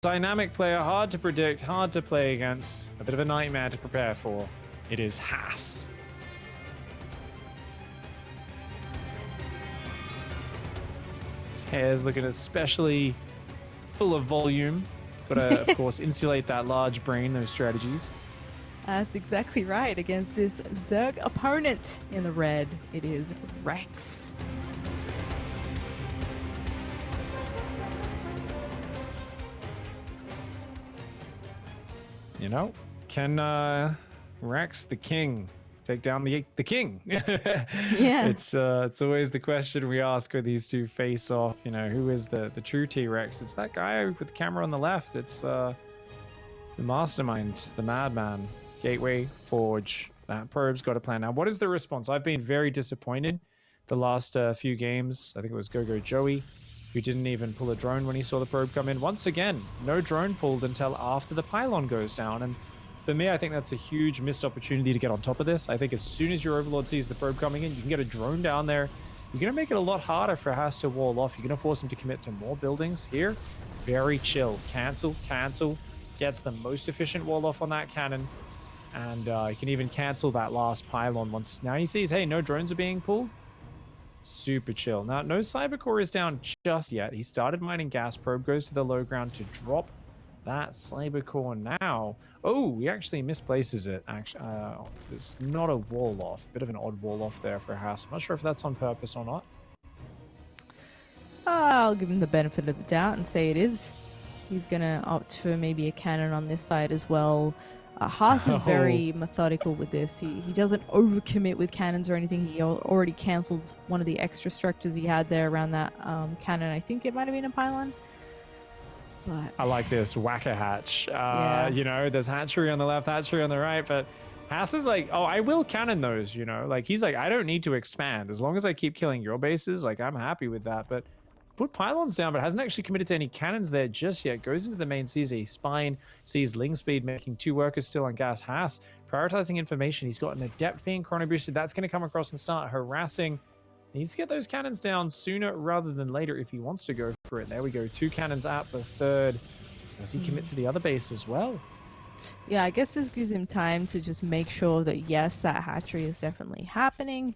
Dynamic player, hard to predict, hard to play against, a bit of a nightmare to prepare for. It is Haas. His hair's looking especially full of volume. Gotta, of course, insulate that large brain, those strategies. That's exactly right. Against this Zerg opponent in the red, it is Rex. You know, can Rex the king take down the king? Yeah. It's always the question we ask when these two face off. You know, who is the true T-Rex? It's that guy with the camera on the left. It's the mastermind, the madman. Gateway, Forge. That probe's got a plan. Now, what is the response? I've been very disappointed the last few games. I think it was Go-Go Joey, who didn't even pull a drone when he saw the probe come in. Once again, no drone pulled until after the pylon goes down. And for me, I think that's a huge missed opportunity to get on top of this. I think as soon as your Overlord sees the probe coming in, you can get a drone down there. You're going to make it a lot harder for Haas to wall off. You're going to force him to commit to more buildings. Here, very chill. Cancel, cancel. Gets the most efficient wall off on that cannon. And you can even cancel that last pylon once. Now he sees, hey, no drones are being pulled. Super chill. Now, no Cybercore is down just yet. He started mining gas. Probe goes to the low ground to drop that Cybercore now. Oh, he actually misplaces it. Actually, it's not a wall off. Bit of an odd wall off there for Haas. I'm not sure if that's on purpose or not. I'll give him the benefit of the doubt and say it is. He's going to opt for maybe a cannon on this side as well. Haas is very methodical with this. He doesn't overcommit with cannons or anything. He already cancelled one of the extra structures he had there around that cannon. I think it might have been a pylon. But I like this whack-a-hatch. Yeah. You know, there's hatchery on the left, hatchery on the right, but Haas is like, oh, I will cannon those, you know? Like, he's like, I don't need to expand. As long as I keep killing your bases, like, I'm happy with that. But put pylons down, but hasn't actually committed to any cannons there just yet. Goes into the main, sees a spine, sees Ling Speed making 2 workers still on gas. Haas prioritizing information. He's got an adept being chrono boosted. That's going to come across and start harassing. Needs to get those cannons down sooner rather than later if he wants to go for it. There we go. 2 cannons at the third. Does he commit to the other base as well? Yeah, I guess this gives him time to just make sure that, yes, that hatchery is definitely happening.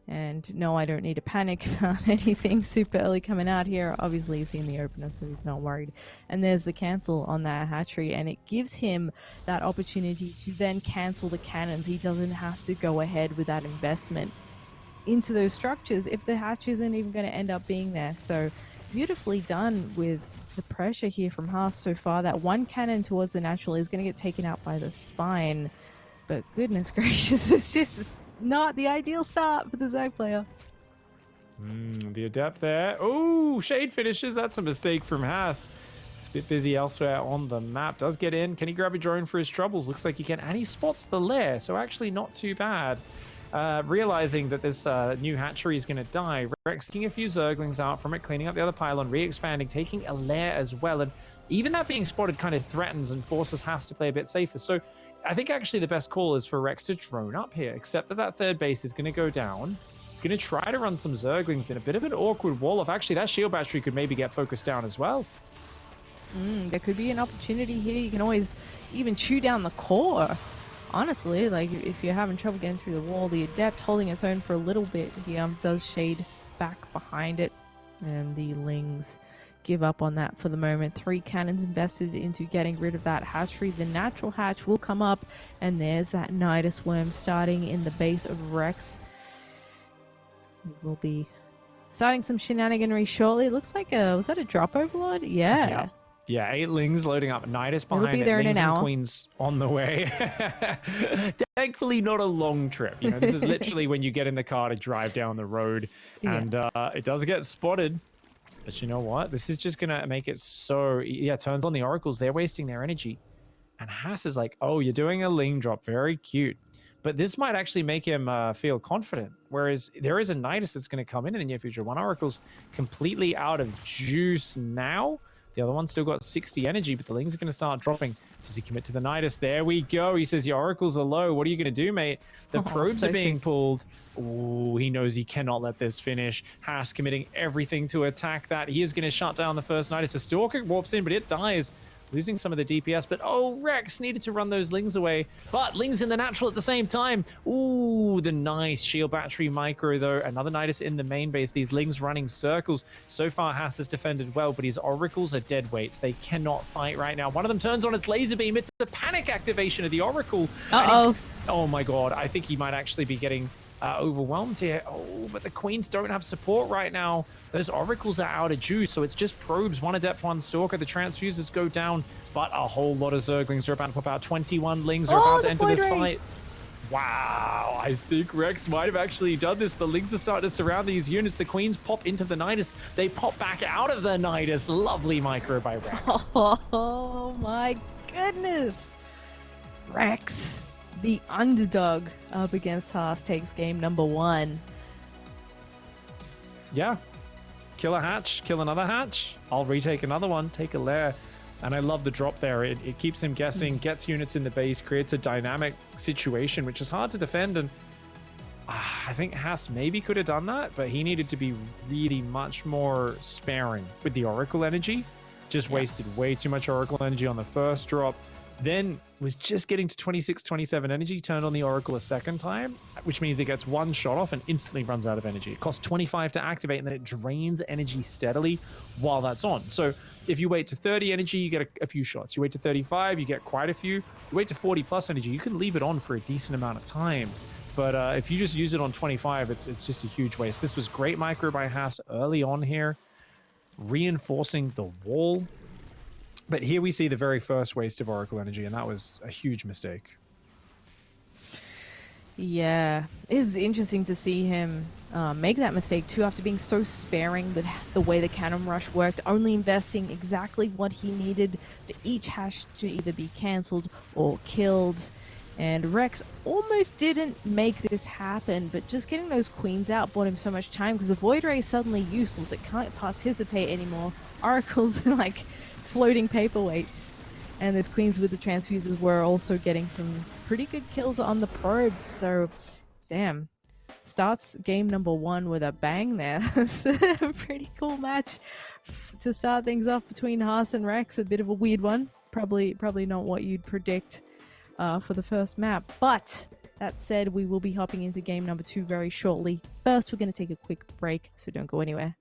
And no, I don't need to panic about anything super early coming out here. Obviously, he's seen the opener, so he's not worried. And there's the cancel on that hatchery, and it gives him that opportunity to then cancel the cannons. He doesn't have to go ahead with that investment into those structures if the hatch isn't even going to end up being there. So beautifully done with the pressure here from Haas so far. That one cannon towards the natural is going to get taken out by the spine. But goodness gracious, it's just not the ideal start for the Zerg player. The adept there. Oh, shade finishes. That's a mistake from Haas. He's a bit busy elsewhere on the map. Does get in. Can he grab a drone for his troubles? Looks like he can. And he spots the lair, so actually not too bad. Realizing that this new hatchery is going to die, Rex taking a few Zerglings out from it, cleaning up the other pylon, re-expanding, taking a lair as well. And even that being spotted kind of threatens and forces Haas to play a bit safer. So I think actually the best call is for Rex to drone up here, except that that third base is going to go down. He's going to try to run some Zerglings in a bit of an awkward wall off. Actually, that shield battery could maybe get focused down as well. There could be an opportunity here. You can always even chew down the core. Honestly, like if you're having trouble getting through the wall, the adept holding its own for a little bit. He does shade back behind it, and the Lings give up on that for the moment. 3 cannons invested into getting rid of that hatchery. The natural hatch will come up, and there's that Nidus worm starting in the base of Rex. We'll be starting some shenaniganry shortly. It looks like was that a drop overlord? Yeah. Yeah, 8 Lings loading up. Nidus behind It'll be there it. in Lings an hour. and Queens on the way. Thankfully, not a long trip. You know, this is literally when you get in the car to drive down the road, and it does get spotted. But you know what? This is just gonna make it so turns on the oracles. They're wasting their energy, and Haas is like, "Oh, you're doing a Ling drop, very cute." But this might actually make him feel confident. Whereas there is a Nidus that's going to come in the near future. One oracle's completely out of juice now. The other one's still got 60 energy, but the Lings are going to start dropping. Does he commit to the Nidus? There we go. He says, your oracles are low. What are you going to do, mate? The probes are being pulled. Ooh, he knows he cannot let this finish. Haas committing everything to attack that. He is going to shut down the first Nidus. A Stalker warps in, but it dies losing some of the DPS, but oh, Rex needed to run those Lings away. But Lings in the natural at the same time. Ooh, the nice shield battery micro, though. Another Nidus in the main base. These Lings running circles. So far, Haas has defended well, but his Oracles are dead weights. They cannot fight right now. One of them turns on its laser beam. It's a panic activation of the Oracle. Uh-oh. Oh my god, I think he might actually be getting overwhelmed here. Oh, but the Queens don't have support right now. Those Oracles are out of juice, so it's just probes. One Adept, one Stalker. The Transfusers go down, but a whole lot of Zerglings are about to pop out. 21 Lings are about to enter this fight. Wow, I think Rex might have actually done this. The Lings are starting to surround these units. The Queens pop into the Nidus. They pop back out of the Nidus. Lovely micro by Rex. Oh my goodness. Rex, the underdog up against Haas, takes game number 1. Yeah. Kill a hatch, kill another hatch. I'll retake another one, take a lair. And I love the drop there. It keeps him guessing, gets units in the base, creates a dynamic situation, which is hard to defend. And I think Haas maybe could have done that, but he needed to be really much more sparing with the Oracle energy. Just wasted way too much Oracle energy on the first drop. Then was just getting to 26, 27 energy, turned on the Oracle a second time, which means it gets one shot off and instantly runs out of energy. It costs 25 to activate, and then it drains energy steadily while that's on. So if you wait to 30 energy, you get a few shots. You wait to 35, you get quite a few. You wait to 40 plus energy, you can leave it on for a decent amount of time. But if you just use it on 25, it's just a huge waste. This was great micro by Haas early on here, reinforcing the wall. But here we see the very first waste of Oracle energy, and that was a huge mistake. Yeah, it is interesting to see him make that mistake too, after being so sparing with the way the cannon rush worked, only investing exactly what he needed for each hash to either be cancelled or killed. And Rex almost didn't make this happen, but just getting those queens out bought him so much time, because the Void Ray is suddenly useless. It can't participate anymore. Oracles are like floating paperweights, and those queens with the transfusers were also getting some pretty good kills on the probes. So damn, starts game number 1 with a bang there. That's a pretty cool match to start things off between Haas and Rex. A bit of a weird one, probably not what you'd predict for the first map. But that said, we will be hopping into game number 2 very shortly. First, we're going to take a quick break, so don't go anywhere.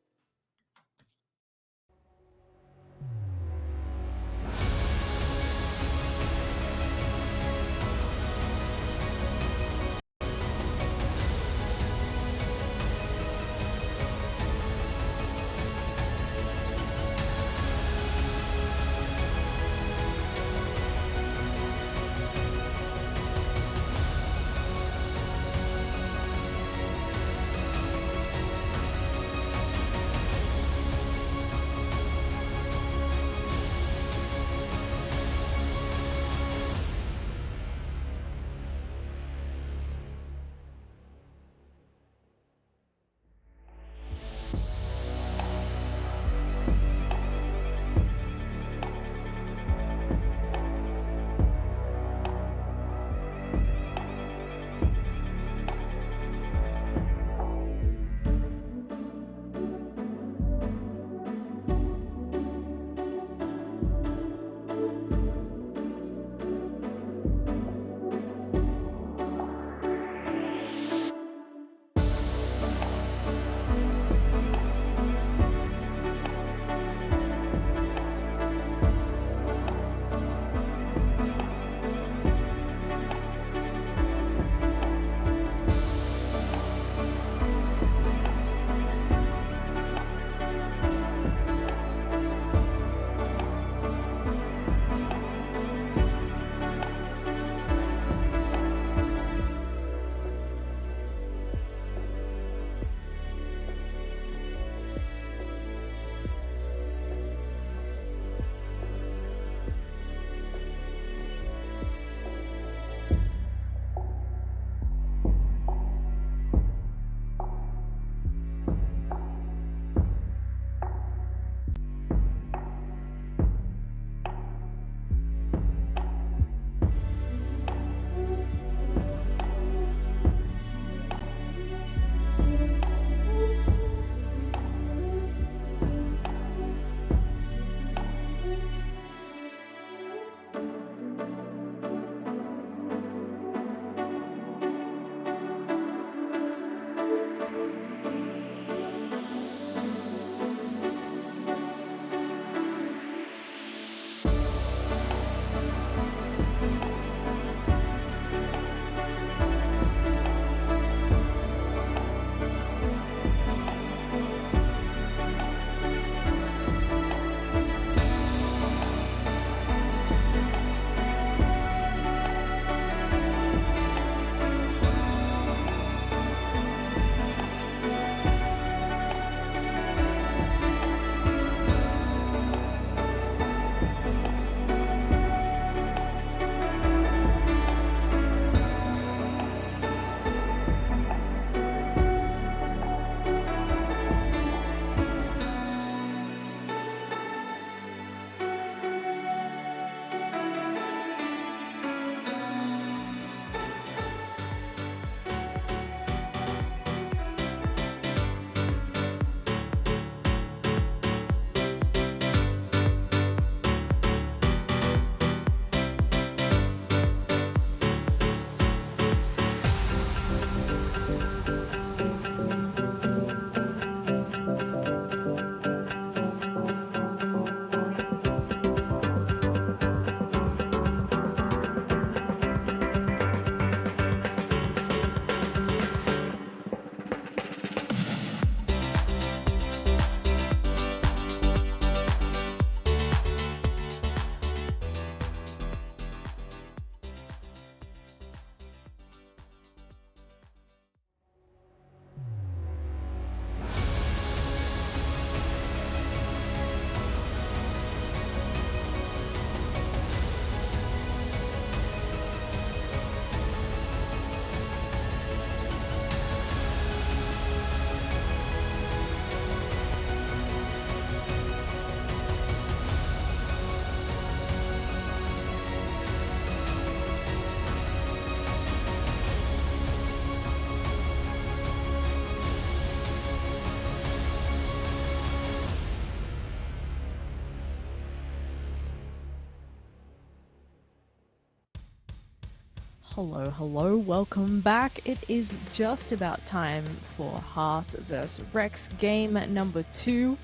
Hello, welcome back. It is just about time for Haas vs Rex game number 2.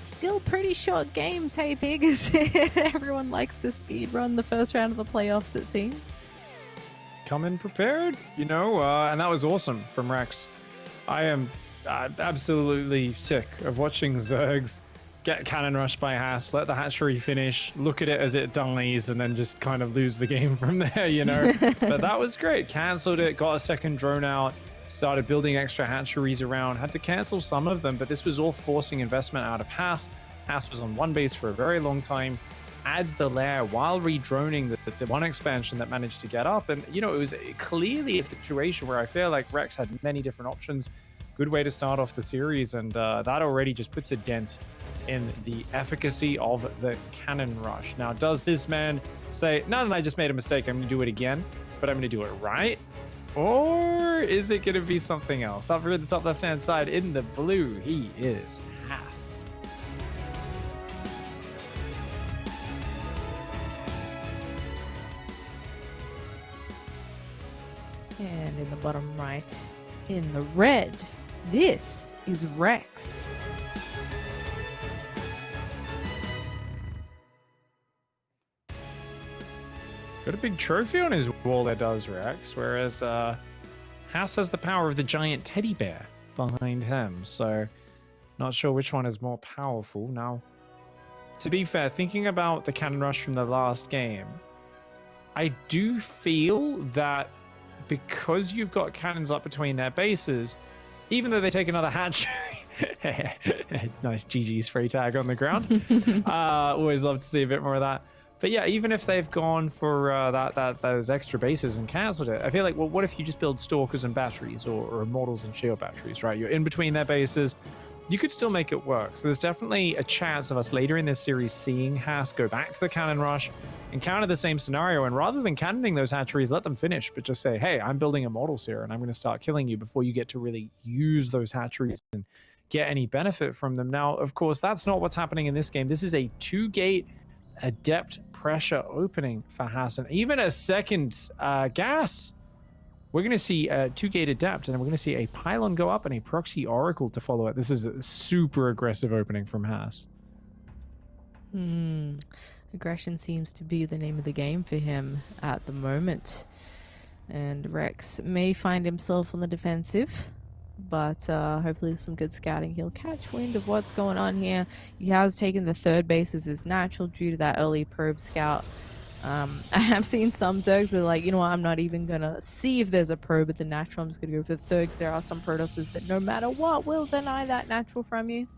Still pretty short games, hey pigs. Everyone likes to speedrun the first round of the playoffs, it seems. Come in prepared, and that was awesome from Rex. I am absolutely sick of watching Zergs get cannon rushed by Haas, let the hatchery finish, look at it as it dies, and then just kind of lose the game from there, But that was great. Cancelled it, got a second drone out, started building extra hatcheries around, had to cancel some of them, but this was all forcing investment out of Haas. Haas was on one base for a very long time, adds the lair while redroning the one expansion that managed to get up. And, it was clearly a situation where I feel like Rex had many different options. Good way to start off the series, and that already just puts a dent in the efficacy of the cannon rush. Now, does this man say, no, I just made a mistake, I'm going to do it again, but I'm going to do it right? Or is it going to be something else? Up here at the top left-hand side in the blue, he is Haas. And in the bottom right, in the red, this is Rex. Got a big trophy on his wall that does Rex, whereas Haas has the power of the giant teddy bear behind him, so not sure which one is more powerful. Now, to be fair, thinking about the cannon rush from the last game, I do feel that because you've got cannons up between their bases, even though they take another hatchery, nice GG's free tag on the ground. Always love to see a bit more of that. But yeah, even if they've gone for those extra bases and cancelled it, I feel like, well, what if you just build stalkers and batteries or immortals and shield batteries, right? You're in between their bases. You could still make it work. So there's definitely a chance of us later in this series seeing Haas go back to the cannon rush, encounter the same scenario, and rather than cannoning those hatcheries, let them finish, but just say, hey, I'm building immortals here, and I'm going to start killing you before you get to really use those hatcheries and get any benefit from them. Now, of course, that's not what's happening in this game. This is a 2-gate adept pressure opening for Haas, and even a second gas. We're going to see a 2-gate adept, and then we're going to see a pylon go up and a proxy oracle to follow it. This is a super aggressive opening from Haas. Aggression seems to be the name of the game for him at the moment. And Rex may find himself on the defensive, but hopefully with some good scouting, he'll catch wind of what's going on here. He has taken the third base as his natural due to that early probe scout. I have seen some Zergs who are like, I'm not even going to see if there's a probe at the natural. I'm just going to go for the third, because there are some Protosses that no matter what will deny that natural from you.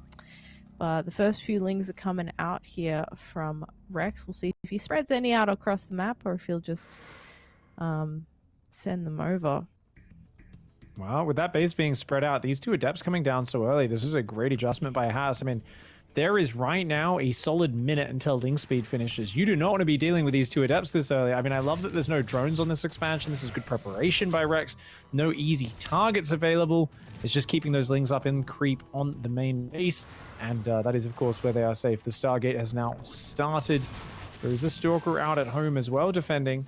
But the first few lings are coming out here from Rex. We'll see if he spreads any out across the map or if he'll just send them over. Well, with that base being spread out, these two adepts coming down so early, this is a great adjustment by Haas. I mean, there is right now a solid minute until link speed finishes. You do not want to be dealing with these two adepts this early. I mean, I love that there's no drones on this expansion. This is good preparation by Rex. No easy targets available. It's just keeping those lings up in creep on the main base. And that is, of course, where they are safe. The Stargate has now started. There is a Stalker out at home as well, defending.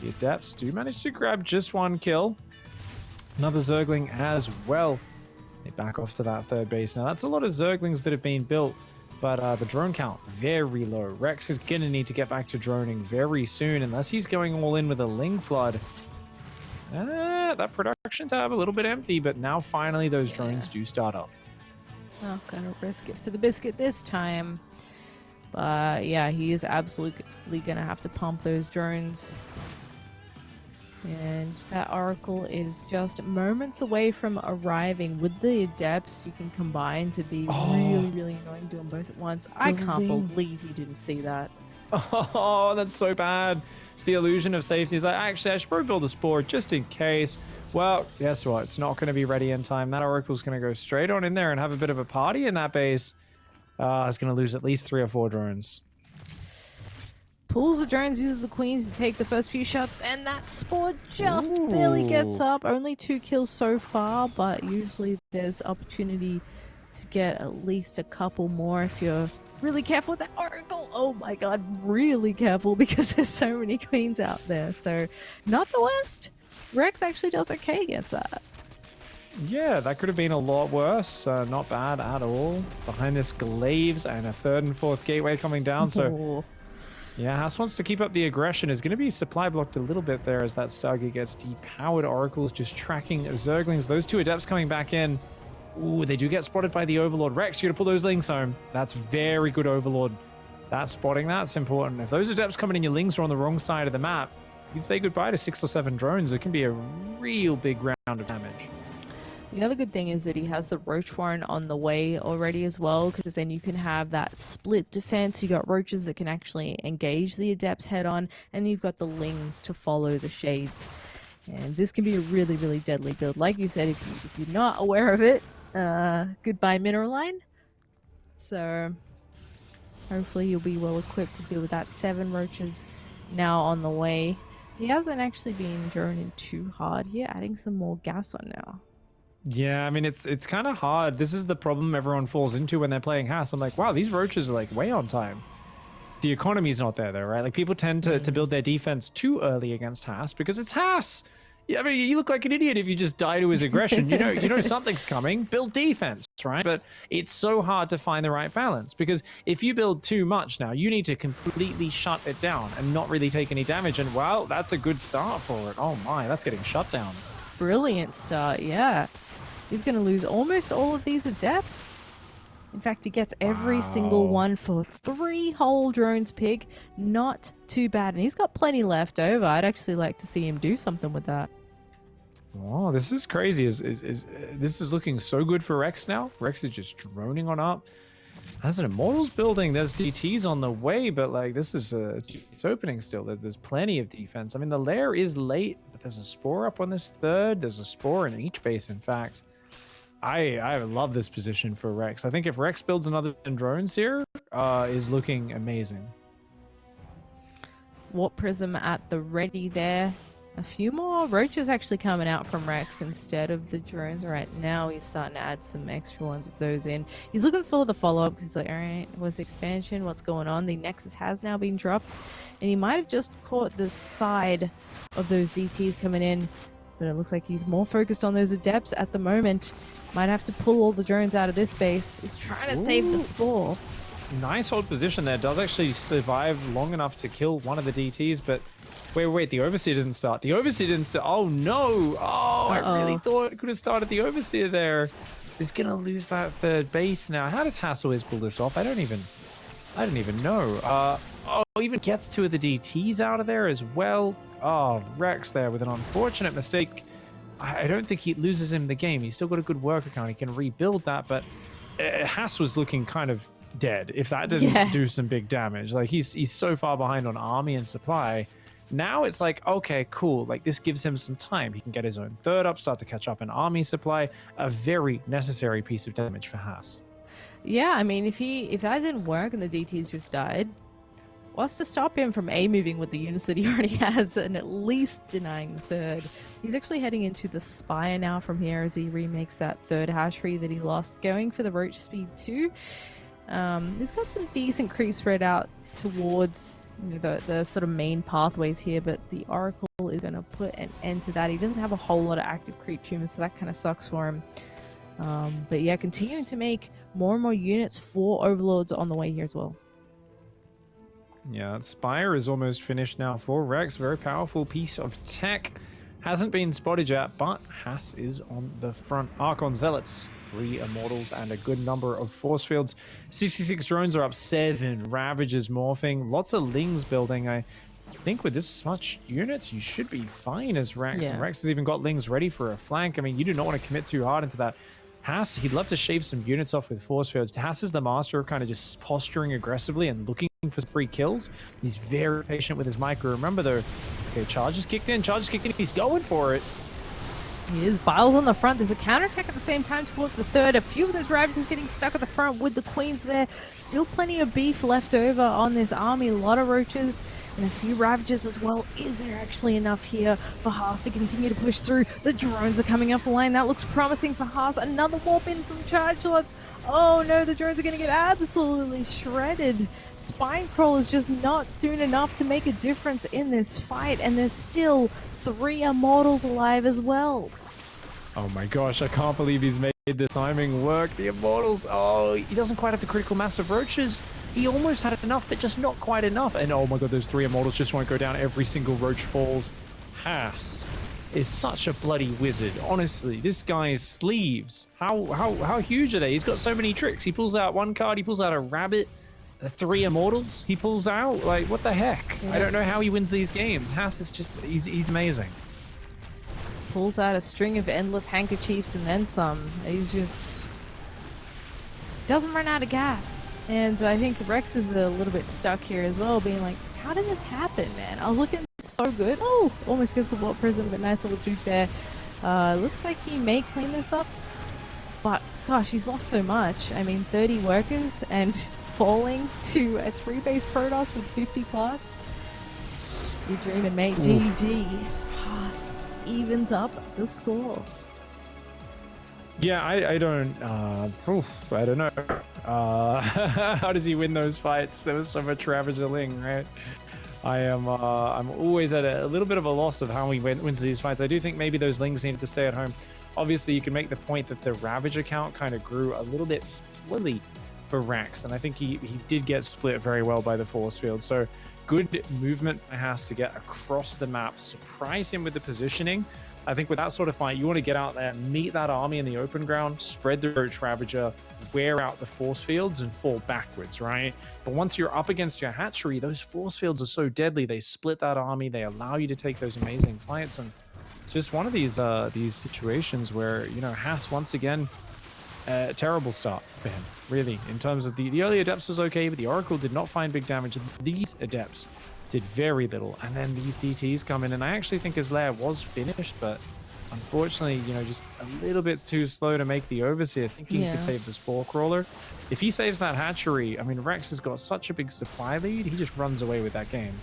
The adepts do manage to grab just one kill. Another Zergling as well. They back off to that third base. Now, that's a lot of Zerglings that have been built, but the drone count, very low. Rex is going to need to get back to droning very soon, unless he's going all in with a Ling Flood. That production tab a little bit empty, but now finally those drones do start up. Oh, gonna risk it for the biscuit this time. But yeah, he is absolutely gonna have to pump those drones. And that Oracle is just moments away from arriving. With the Adepts, you can combine to be really, really annoying doing both at once. I can't believe you didn't see that. Oh, that's so bad. It's the illusion of safety. It's like, actually, I should probably build a Spore just in case. Well, guess what? It's not going to be ready in time. That Oracle's going to go straight on in there and have a bit of a party in that base. It's going to lose at least 3 or 4 drones. Pulls the drones, uses the queens to take the first few shots, and that Spore just barely gets up. Only 2 kills so far, but usually there's opportunity to get at least a couple more if you're really careful with that Oracle. Oh my god, really careful because there's so many queens out there. So not the worst. Rex actually does okay against that. Yeah, that could have been a lot worse. Not bad at all. Behind this Glaives and a 3rd and 4th gateway coming down. So yeah, Haas wants to keep up the aggression. Is going to be supply blocked a little bit there as that Stargate gets depowered. Oracle's just tracking Zerglings. Those 2 Adepts coming back in. Ooh, they do get spotted by the Overlord. Rex, you got to pull those Lings home. That's very good, Overlord. That spotting, that's important. If those Adepts coming in, your Lings are on the wrong side of the map, you can say goodbye to 6 or 7 drones. It can be a real big round of damage. The other good thing is that he has the Roach Warren on the way already as well, because then you can have that split defense. You got Roaches that can actually engage the Adepts head on, and you've got the Lings to follow the Shades. And this can be a really, really deadly build. Like you said, if you're not aware of it, goodbye Mineral Line. So hopefully you'll be well equipped to deal with that. 7 Roaches now on the way. He hasn't actually been droned in too hard here, adding some more gas on now. Yeah, I mean, it's kind of hard. This is the problem everyone falls into when they're playing Haas. I'm like, wow, these Roaches are like way on time. The economy's not there though, right? Like people tend to build their defense too early against Haas because it's Haas. Yeah, I mean, you look like an idiot if you just die to his aggression. You know something's coming. Build defense, right? But it's so hard to find the right balance because if you build too much now, you need to completely shut it down and not really take any damage. And well, that's a good start for it. Oh my, that's getting shut down. Brilliant start, yeah. He's going to lose almost all of these Adepts. In fact, he gets every single one for 3 whole drones, Pig. Not too bad. And he's got plenty left over. I'd actually like to see him do something with that. Oh, this is crazy. This is looking so good for Rex now. Rex is just droning on up. As an Immortals building, there's DTs on the way, but like this is it's opening still. There's plenty of defense. I mean, the lair is late, but there's a Spore up on this 3rd. There's a Spore in each base, in fact. I love this position for Rex. I think if Rex builds another drones here, is looking amazing. Warp Prism at the ready there. A few more Roaches actually coming out from Rex instead of the drones. Right now he's starting to add some extra ones of those in. He's looking for the follow-up because he's like, alright, what's expansion? What's going on? The Nexus has now been dropped. And he might have just caught the side of those DTs coming in. But it looks like he's more focused on those Adepts at the moment. Might have to pull all the drones out of this base. He's trying to save the Spore. Nice hold position there. Does actually survive long enough to kill one of the DTs, but wait, the Overseer didn't start. The Overseer didn't start. Oh no! Oh, I really thought it could have started the Overseer there. He's gonna lose that 3rd base now. How does Haas always pull this off? I don't even know. Oh, even gets 2 of the DTs out of there as well. Oh, Rex there with an unfortunate mistake. I don't think he loses him the game. He's still got a good work account. He can rebuild that, but Haas was looking kind of dead if that didn't do some big damage. Like he's so far behind on army and supply. Now it's like, okay, cool. Like this gives him some time. He can get his own 3rd up, start to catch up in army supply. A very necessary piece of damage for Haas. Yeah, I mean, if that didn't work and the DTs just died, what's to stop him from moving with the units that he already has and at least denying the 3rd? He's actually heading into the Spire now from here as he remakes that 3rd hatchery that he lost, going for the Roach Speed 2. He's got some decent creep spread out towards the sort of main pathways here, but the Oracle is going to put an end to that. He doesn't have a whole lot of active creep tumors, so that kind of sucks for him. But yeah, continuing to make more and more units for Overlords on the way here as well. Yeah, that Spire is almost finished now for Rex. Very powerful piece of tech. Hasn't been spotted yet, but Haas is on the front. Archon Zealots, 3 Immortals, and a good number of Force Fields. 66 drones are up, 7 Ravagers morphing. Lots of Lings building. I think with this much units, you should be fine as Rex. Yeah. And Rex has even got Lings ready for a flank. I mean, you do not want to commit too hard into that. Haas, he'd love to shave some units off with Force Fields. Haas is the master of kind of just posturing aggressively and looking for free kills. He's very patient with his micro. Remember though, okay, charge is kicked in, he's going for it. He is. Biles on the front. There's a counterattack at the same time towards the third. A few of those Ravagers getting stuck at the front with the Queens there. Still plenty of beef left over on this army. A lot of Roaches and a few Ravagers as well. Is there actually enough here for Haas to continue to push through? The drones are coming off the line. That looks promising for Haas. Another warp in from Charge Lots. Oh no, the drones are going to get absolutely shredded. Spine Crawl is just not soon enough to make a difference in this fight. And there's still 3 Immortals alive as well. Oh my gosh, I can't believe he's made the timing work. The Immortals, oh, he doesn't quite have the critical mass of Roaches. He almost had enough, but just not quite enough. And oh my god, those 3 Immortals just won't go down. Every single Roach falls. Haas is such a bloody wizard. Honestly, this guy's sleeves, how huge are they? He's got so many tricks. He pulls out one card, he pulls out a rabbit. 3 Immortals he pulls out. Like, what the heck? Yeah. I don't know how he wins these games. Haas is just, he's amazing. Pulls out a string of endless handkerchiefs and then some. He's just doesn't run out of gas. And I think Rex is a little bit stuck here as well, being like, how did this happen, man? I was looking so good. Oh, almost gets the Warp Prism, but nice little juke there. Looks like he may clean this up, but gosh, he's lost so much. I mean, 30 workers and falling to a 3-base Protoss with 50 plus. You're dreaming, mate. GG. Haas evens up the score. Yeah, I don't know. How does he win those fights? There was so much Ravager Ling, right? I'm always at a little bit of a loss of how he wins these fights. I do think maybe those Lings needed to stay at home. Obviously, you can make the point that the Ravager count kind of grew a little bit slowly for Rex, and I think he did get split very well by the force field. So good movement has to get across the map, surprise him with the positioning. I think with that sort of fight, you want to get out there, meet that army in the open ground, spread the Roach Ravager, wear out the force fields, and fall backwards, right? But once you're up against your hatchery, those force fields are so deadly. They split that army. They allow you to take those amazing fights. And just one of these situations where, you know, Haas, once again, terrible start for him, really. In terms of the early Adepts was okay, but the Oracle did not find big damage. These Adepts did very little, and then these DTs come in, and I actually think his lair was finished, but unfortunately, you know, just a little bit too slow to make the Overseer, thinking he could save the Spore Crawler. If he saves that hatchery, I mean, Rex has got such a big supply lead, he just runs away with that game.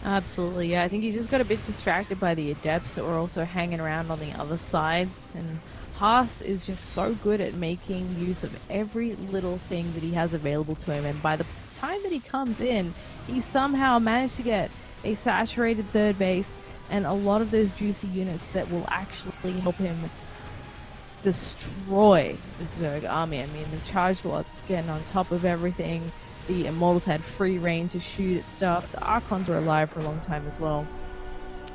Absolutely, yeah. I think he just got a bit distracted by the Adepts that were also hanging around on the other sides, and Haas is just so good at making use of every little thing that he has available to him, and by the time that he comes in, he somehow managed to get a saturated third base and a lot of those juicy units that will actually help him destroy the Zerg army. I mean, the Charge Lots getting on top of everything. The Immortals had free reign to shoot at stuff. The Archons were alive for a long time as well.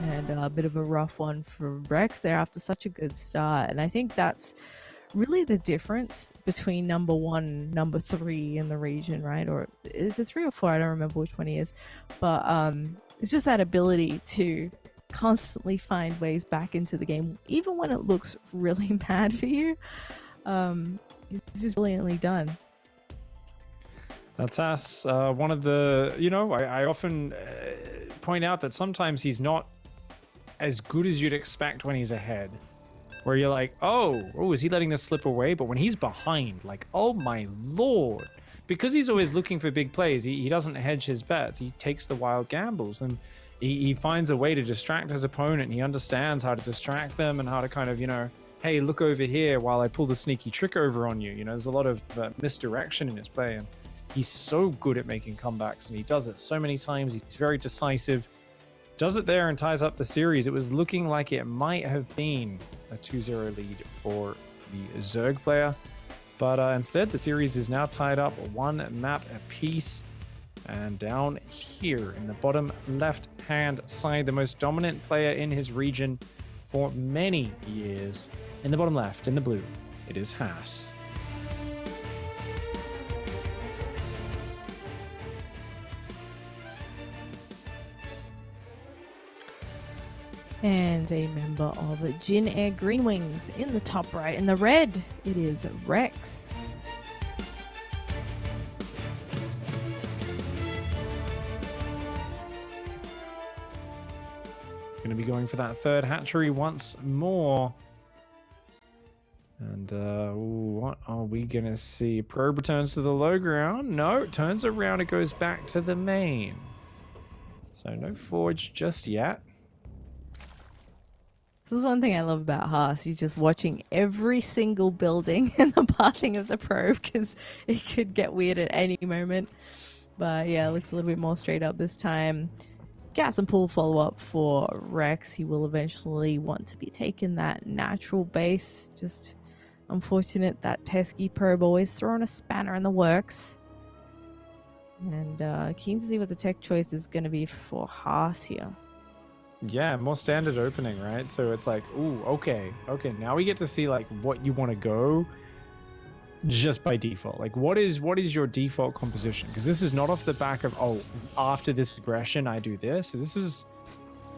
And a bit of a rough one for Rex there after such a good start. And I think that's really the difference between number 1 and number 3 in the region, right? Or is it 3 or 4? I don't remember which one he is. But it's just that ability to constantly find ways back into the game, even when it looks really bad for you. It's just brilliantly done. That's us. One of the, you know, I often point out that sometimes he's not as good as you'd expect when he's ahead. Where you're like, oh, is he letting this slip away? But when he's behind, like, oh my lord. Because he's always looking for big plays, he doesn't hedge his bets. He takes the wild gambles, and he finds a way to distract his opponent. He understands how to distract them and how to kind of, you know, hey, look over here while I pull the sneaky trick over on you. You know, there's a lot of misdirection in his play, and he's so good at making comebacks, and he does it so many times. He's very decisive. Does it there and ties up the series. It was looking like it might have been a 2-0 lead for the Zerg player, but instead the series is now tied up 1 map apiece. And down here in the bottom left hand side, the most dominant player in his region for many years, in the bottom left in the blue, it is Haas. And a member of Jin Air Green Wings in the top right. In the red, it is Rex. going to be going for that third hatchery once more. And what are we going to see? Probe returns to the low ground. No, it turns around. It goes back to the main. So no forge just yet. This is one thing I love about Haas. You're just watching every single building and the pathing of the probe because it could get weird at any moment. But yeah, it looks a little bit more straight up this time. Gas and pull follow-up for Rex. He will eventually want to be taking that natural base. Just unfortunate that pesky probe always throwing a spanner in the works. And keen to see what the tech choice is going to be for Haas here. Yeah, more standard opening, right? So it's like, ooh, okay, now we get to see like what you want to go just by default. Like what is your default composition? Because this is not off the back of, oh, after this aggression I do this. This is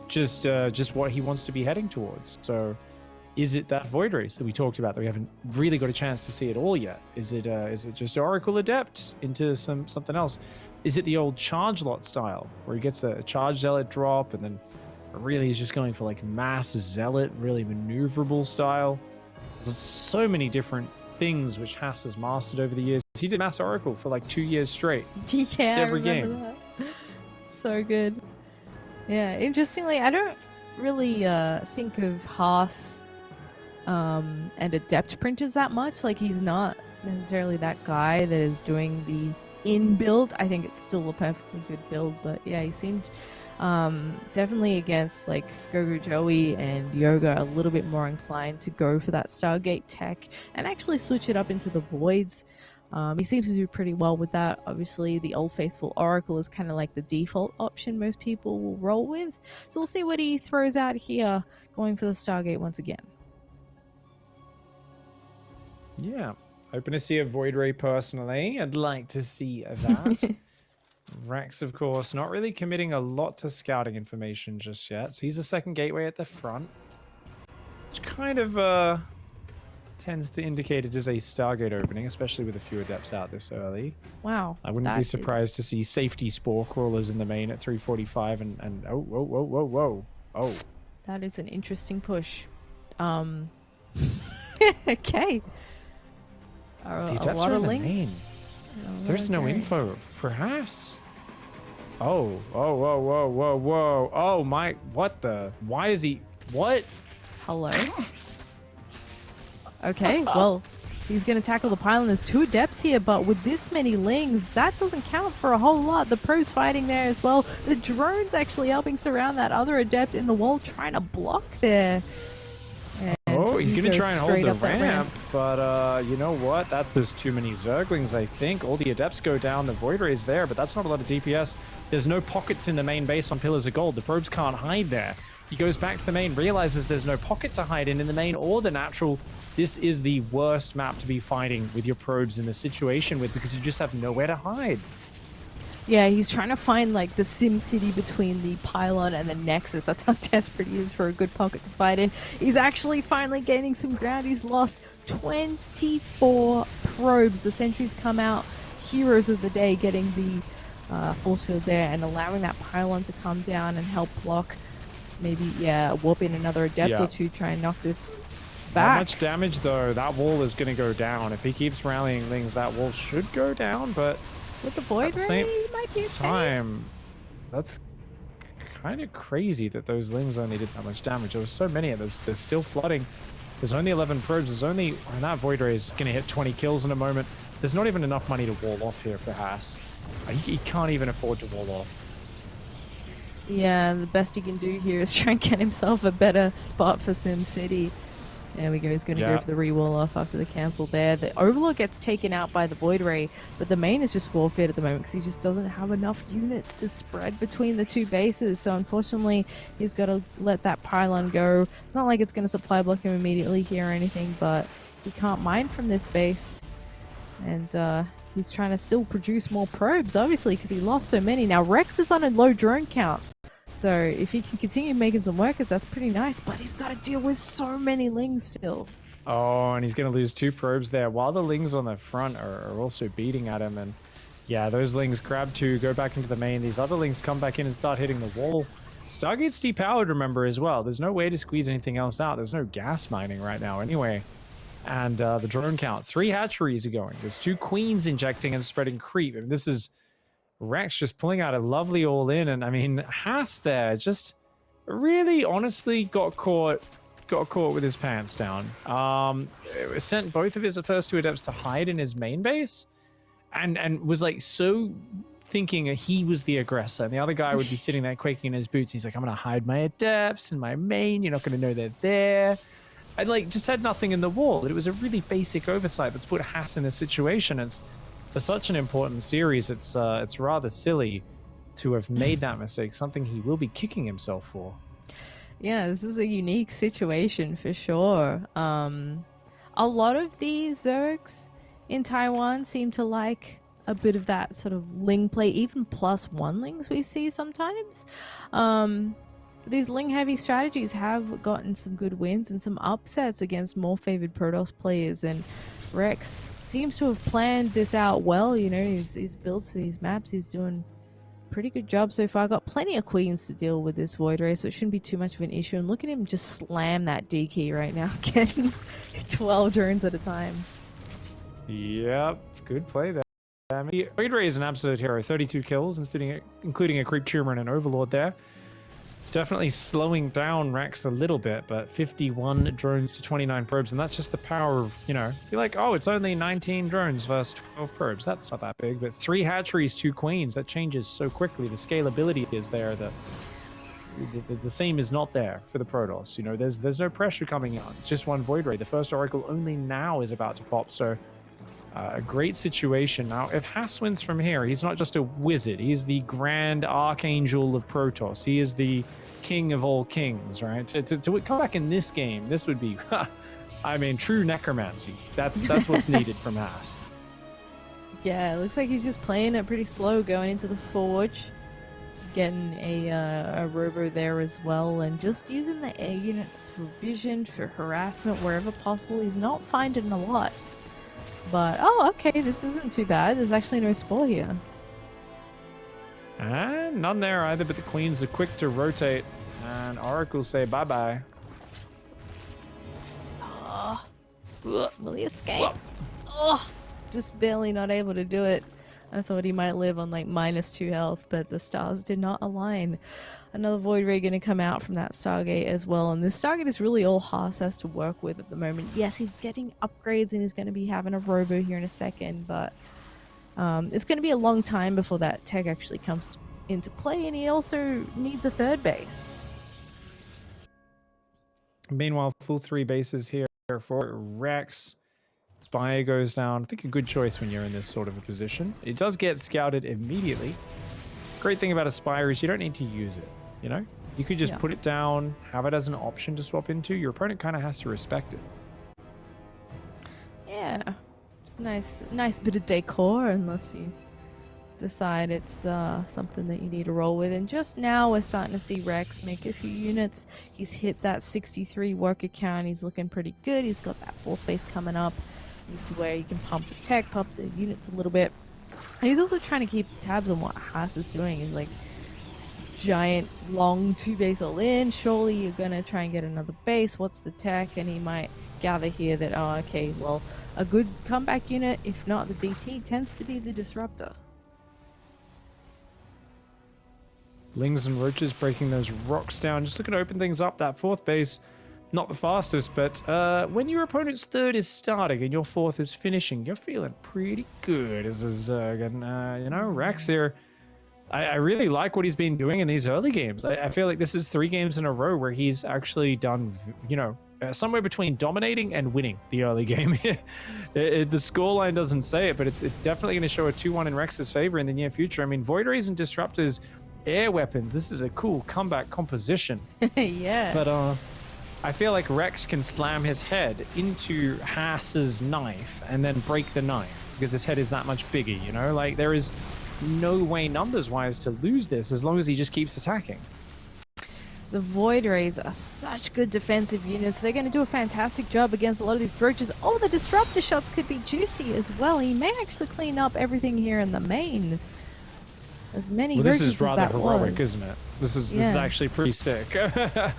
just what he wants to be heading towards. So is it that Void Race that we talked about that we haven't really got a chance to see it all yet? Is it just Oracle Adept into something else? Is it the old Charge Lot style where he gets a Charge Zealot drop and then really he's just going for like Mass Zealot, really maneuverable style? There's so many different things which Haas has mastered over the years. He did Mass Oracle for like 2 years straight. Yeah, every I remember game. That. So good. Yeah, interestingly, I don't really think of Haas and Adept printers that much. Like he's not necessarily that guy that is doing the in build. I think it's still a perfectly good build, but yeah, he seemed definitely against like Gogo Joey and Yoga a little bit more inclined to go for that Stargate tech and actually switch it up into the Voids. He seems to do pretty well with that. Obviously, the Old Faithful Oracle is kind of like the default option most people will roll with. So we'll see what he throws out here, going for the Stargate once again. Yeah, hoping to see a Void Ray personally. I'd like to see that. Rex, of course, not really committing a lot to scouting information just yet. So he's a second gateway at the front, which kind of tends to indicate it is a Stargate opening, especially with a few Adepts out this early. Wow. I wouldn't be surprised to see safety Spore Crawlers in the main at 345 and oh, whoa. Oh. That is an interesting push. Okay. The Adepts are in the main. There's no info for Haas. Oh, whoa. Oh my, what the? Why is he, what? Hello? Okay, well, he's going to tackle the pylon. There's 2 Adepts here, but with this many Lings, that doesn't count for a whole lot. The Pro's fighting there as well. The drone's actually helping surround that other Adept in the wall, trying to block there. Oh, he's going to try and hold the ramp, ramp. but you know what? There's too many Zerglings, I think. All the Adepts go down, the Void Ray's there, but that's not a lot of DPS. There's no pockets in the main base on Pillars of Gold. The probes can't hide there. He goes back to the main, realizes there's no pocket to hide in the main or the natural. This is the worst map to be fighting with your probes in this situation with, because you just have nowhere to hide. Yeah, he's trying to find like the Sim City between the pylon and the Nexus. That's how desperate he is for a good pocket to fight in. He's actually finally gaining some ground. He's lost 24 probes. The sentries come out, heroes of the day, getting the force field there and allowing that pylon to come down and help block. Maybe, yeah, warp in another Adept or two, try and knock this back. Not much damage though. That wall is going to go down. If he keeps rallying things, that wall should go down, but with the Void Ray, might be time, that's kind of crazy that those Lings only did that much damage. There was so many of those. They're still flooding. There's only 11 probes. There's only, and that Void Ray is going to hit 20 kills in a moment. There's not even enough money to wall off here for Haas. He can't even afford to wall off. Yeah, the best he can do here is try and get himself a better spot for Sim City. There we go. He's going to go for the re-wall off after the cancel there. The Overlord gets taken out by the Void Ray, but the main is just forfeit at the moment because he just doesn't have enough units to spread between the 2 bases. So unfortunately, he's got to let that pylon go. It's not like it's going to supply block him immediately here or anything, but he can't mine from this base. And he's trying to still produce more probes, obviously, because he lost so many. Now, Rex is on a low drone count. So if he can continue making some workers, that's pretty nice. But he's got to deal with so many Lings still. Oh, and he's going to lose 2 probes there while the Lings on the front are also beating at him. And yeah, those Lings grab 2, go back into the main. These other Lings come back in and start hitting the wall. Stargate's depowered, remember, as well. There's no way to squeeze anything else out. There's no gas mining right now anyway. And the drone count, 3 hatcheries are going. There's 2 queens injecting and spreading creep. I mean, this is Rex just pulling out a lovely all-in. And I mean, Haas there just really honestly got caught with his pants down. Sent both of his first 2 adepts to hide in his main base and was like so thinking he was the aggressor, and the other guy would be sitting there quaking in his boots. He's like, I'm gonna hide my adepts in my main, you're not gonna know they're there. I like just had nothing in the wall. It was a really basic oversight that's put Haas in this situation. It's for such an important series, it's rather silly to have made that mistake, something he will be kicking himself for. Yeah, this is a unique situation for sure. A lot of these Zergs in Taiwan seem to like a bit of that sort of Ling play, even +1 Lings we see sometimes. These Ling heavy strategies have gotten some good wins and some upsets against more favored Protoss players, and Rex seems to have planned this out well. You know, his builds for these maps, he's doing a pretty good job so far. Got plenty of queens to deal with this Void Ray, so it shouldn't be too much of an issue. And look at him just slam that D key right now, getting 12 drones at a time. Yep, good play there. Void Ray is an absolute hero. 32 kills, including a creep tumor and an overlord there. It's definitely slowing down Rex a little bit, but 51 drones to 29 probes, and that's just the power of, you know, you're like, oh, it's only 19 drones versus 12 probes. That's not that big, but 3 hatcheries, 2 queens, that changes so quickly. The scalability is there. The same is not there for the Protoss. You know, there's no pressure coming on. It's just 1 Void Ray. The first Oracle only now is about to pop, so a great situation. Now, if Haas wins from here, he's not just a wizard. He's the grand archangel of Protoss. He is the king of all kings, right? To come back in this game, this would be, I mean, true necromancy. That's what's needed from Haas. Yeah, it looks like he's just playing it pretty slow going into the Forge. Getting a robo there as well, and just using the air units for vision, for harassment, wherever possible. He's not finding a lot. But, oh, okay, this isn't too bad. There's actually no spore here. And none there either, but the queens are quick to rotate. And Oracle say bye-bye. Oh, will he escape? Oh, just barely not able to do it. I thought he might live on like -2 health, but the stars did not align. Another Void Ray going to come out from that Stargate as well, and this Stargate is really all Haas has to work with at the moment. Yes, he's getting upgrades and he's going to be having a robo here in a second, but it's going to be a long time before that tech actually comes into play, and he also needs a 3rd base. Meanwhile, full 3 bases here for Rex. Spire goes down. I think a good choice when you're in this sort of a position. It does get scouted immediately. Great thing about a Spire is you don't need to use it, you know? You could just put it down, have it as an option to swap into. Your opponent kind of has to respect it. Yeah, it's nice bit of decor, unless you decide it's something that you need to roll with. And just now we're starting to see Rex make a few units. He's hit that 63 worker count. He's looking pretty good. He's got that 4th base coming up. This is where you can pump the tech, pump the units a little bit. And he's also trying to keep tabs on what Haas is doing. He's like, giant, long 2 base all in. Surely you're going to try and get another base. What's the tech? And he might gather here that, oh, okay, well, a good comeback unit, if not the DT, tends to be the disruptor. Lings and Roaches breaking those rocks down. Just looking to open things up. That 4th base, not the fastest, but when your opponent's 3rd is starting and your 4th is finishing, you're feeling pretty good as a Zerg. And, you know, Rex here, I really like what he's been doing in these early games. I feel like this is 3 games in a row where he's actually done, you know, somewhere between dominating and winning the early game. The scoreline doesn't say it, but it's definitely going to show a 2-1 in Rex's favor in the near future. I mean, Void Rays and Disruptors, air weapons, this is a cool comeback composition. Yeah. But, I feel like Rex can slam his head into Haas's knife and then break the knife because his head is that much bigger, you know? Like, there is no way numbers-wise to lose this as long as he just keeps attacking. The Void Rays are such good defensive units. They're going to do a fantastic job against a lot of these Broaches. Oh, the Disruptor shots could be juicy as well. He may actually clean up everything here in the main. As many Well, this roaches is rather as that heroic, was. isn't it? This is actually pretty sick. I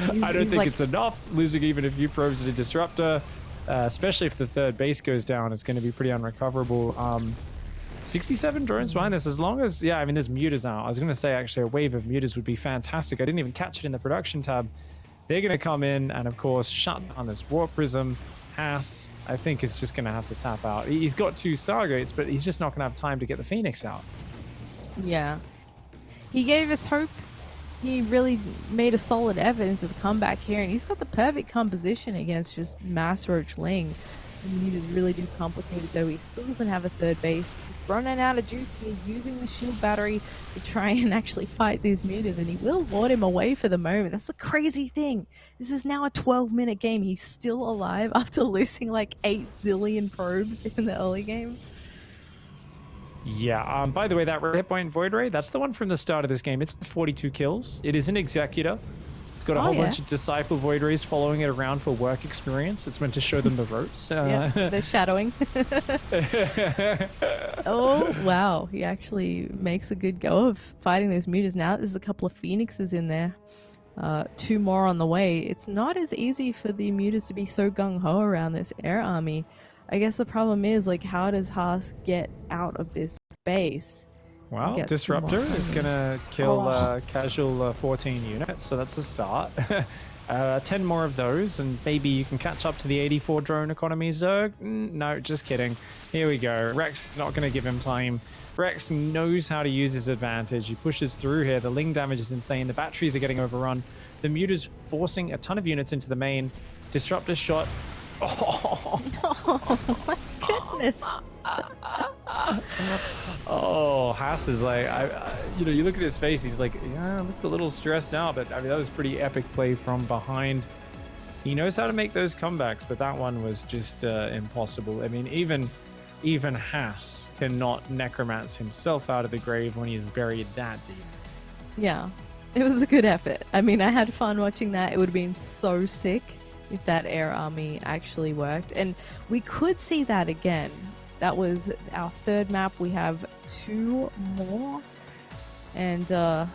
don't he's think like, it's enough. Losing even a few probes to disruptor, especially if the third base goes down, is going to be pretty unrecoverable. 67 drones behind this. As long as, yeah, I mean, there's mutas out. I was going to say actually a wave of mutas would be fantastic. I didn't even catch it in the production tab. They're going to come in and, of course, shut down this warp prism. Haas, I think, is just going to have to tap out. He's got 2 Stargates, but he's just not going to have time to get the Phoenix out. yeah. He gave us hope. He really made a solid effort into the comeback here, and he's got the perfect composition against just Mass Roach Ling. The mutas really do complicate it, though. He still doesn't have a third base. He's running out of juice. He's using the shield battery to try and actually fight these mutas, and he will ward him away for the moment. That's the crazy thing. This is now a 12-minute game. He's still alive after losing like 8 zillion probes in the early game. Yeah, by the way, that hit point Void Ray, that's the one from the start of this game. It's 42 kills. It is an Executor. It's got a whole bunch of Disciple Void Rays following it around for work experience. It's meant to show them the ropes. Yes, they're shadowing. Oh, wow. He actually makes a good go of fighting those mutas. Now there's a couple of Phoenixes in there. 2 more on the way. It's not as easy for the mutas to be so gung-ho around this air army. I guess the problem is, like, how does Haas get out of this base? Well, Disruptor is going to kill casual 14 units, so that's a start. 10 more of those, and maybe you can catch up to the 84 drone economy, Zerg. No, just kidding. Here we go. Rex is not going to give him time. Rex knows how to use his advantage. He pushes through here. The Ling damage is insane. The batteries are getting overrun. The muta's forcing a ton of units into the main. Disruptor shot. Oh, oh my goodness. Oh, Haas is like, you look at his face, he's like, yeah, looks a little stressed out, but I mean, that was pretty epic play from behind. He knows how to make those comebacks, but that one was just impossible. I mean, even Haas cannot necromance himself out of the grave when he's buried that deep. Yeah, it was a good effort. I mean, I had fun watching that. It would have been so sick if that air army actually worked, and we could see that again. That was our 3rd map. We have 2 more, and if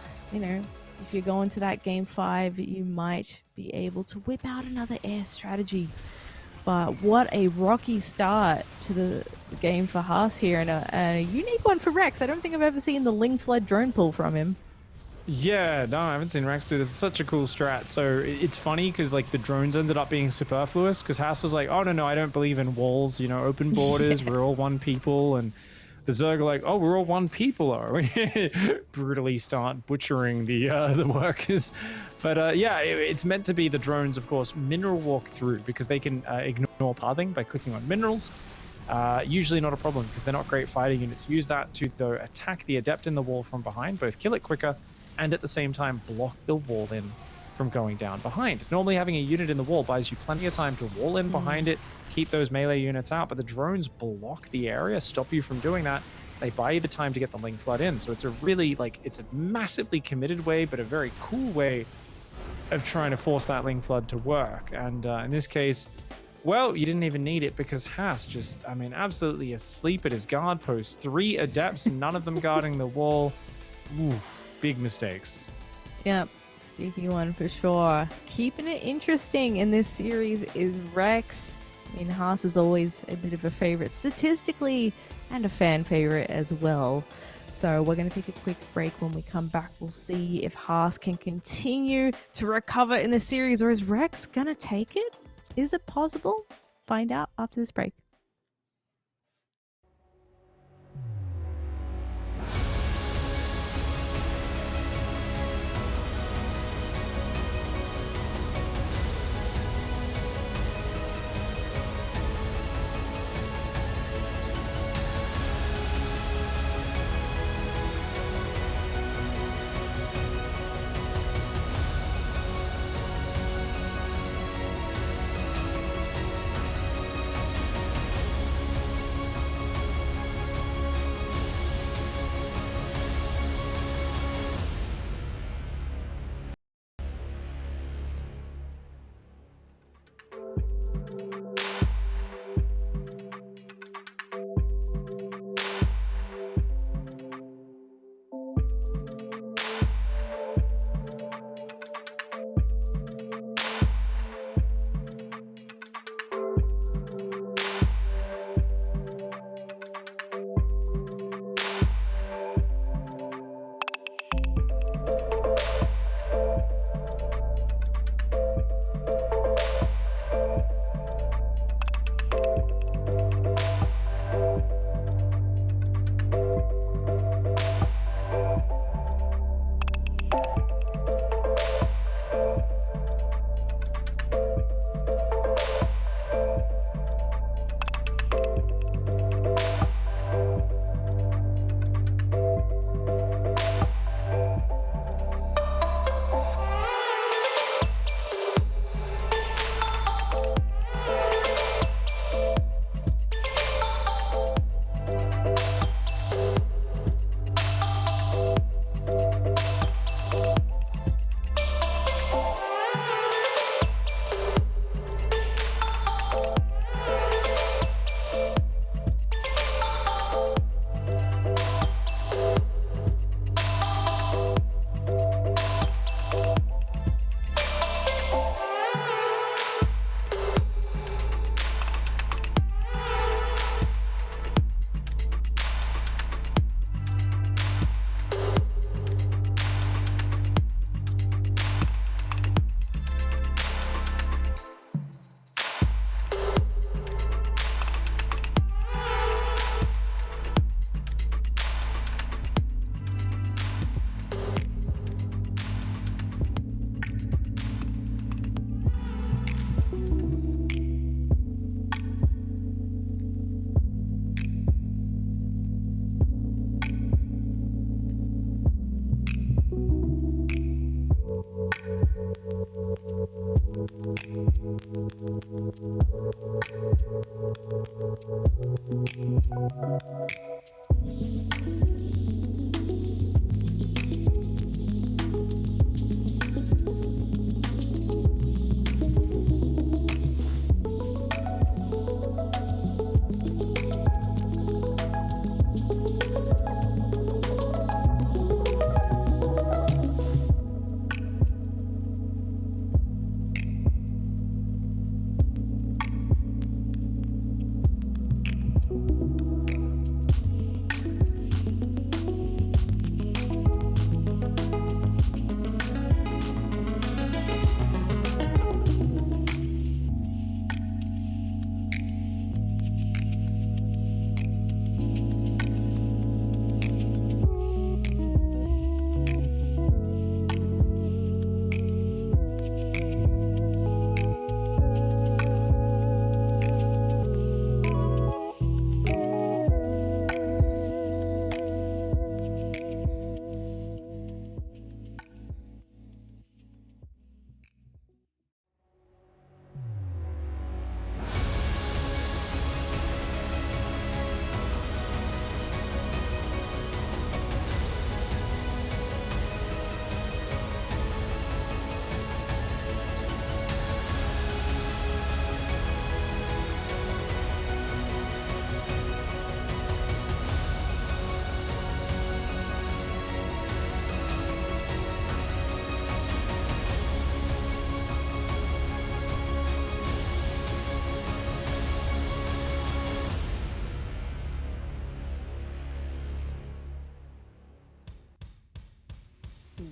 you go into that game 5, you might be able to whip out another air strategy. But what a rocky start to the game for Haas here, and a unique one for Rex. I don't think I've ever seen the Ling Flood drone pull from him. Yeah, no, I haven't seen Rex do this. It's such a cool strat. So it's funny because like the drones ended up being superfluous because Haas was like, oh no, I don't believe in walls, open borders, we're all one people. And the Zerg are like, oh, we're all one people, are we? Brutally start butchering the workers. But yeah, it's meant to be the drones, of course, mineral walk through because they can ignore pathing by clicking on minerals. Usually not a problem because they're not great fighting units. Use that to, though, attack the adept in the wall from behind, both kill it quicker and at the same time block the wall in from going down behind. Normally having a unit in the wall buys you plenty of time to wall in behind it, keep those melee units out, but the drones block the area, stop you from doing that. They buy you the time to get the Ling Flood in. So it's a really, it's a massively committed way, but a very cool way of trying to force that Ling Flood to work. And in this case, well, you didn't even need it because Haas just, absolutely asleep at his guard post. 3 adepts, none of them guarding the wall. Oof. Big mistakes. Yep, sticky one for sure. Keeping it interesting in this series is Rex. I mean, Haas is always a bit of a favorite statistically and a fan favorite as well. So we're going to take a quick break. When we come back, we'll see if Haas can continue to recover in the series, or is Rex going to take it? Is it possible? Find out after this break.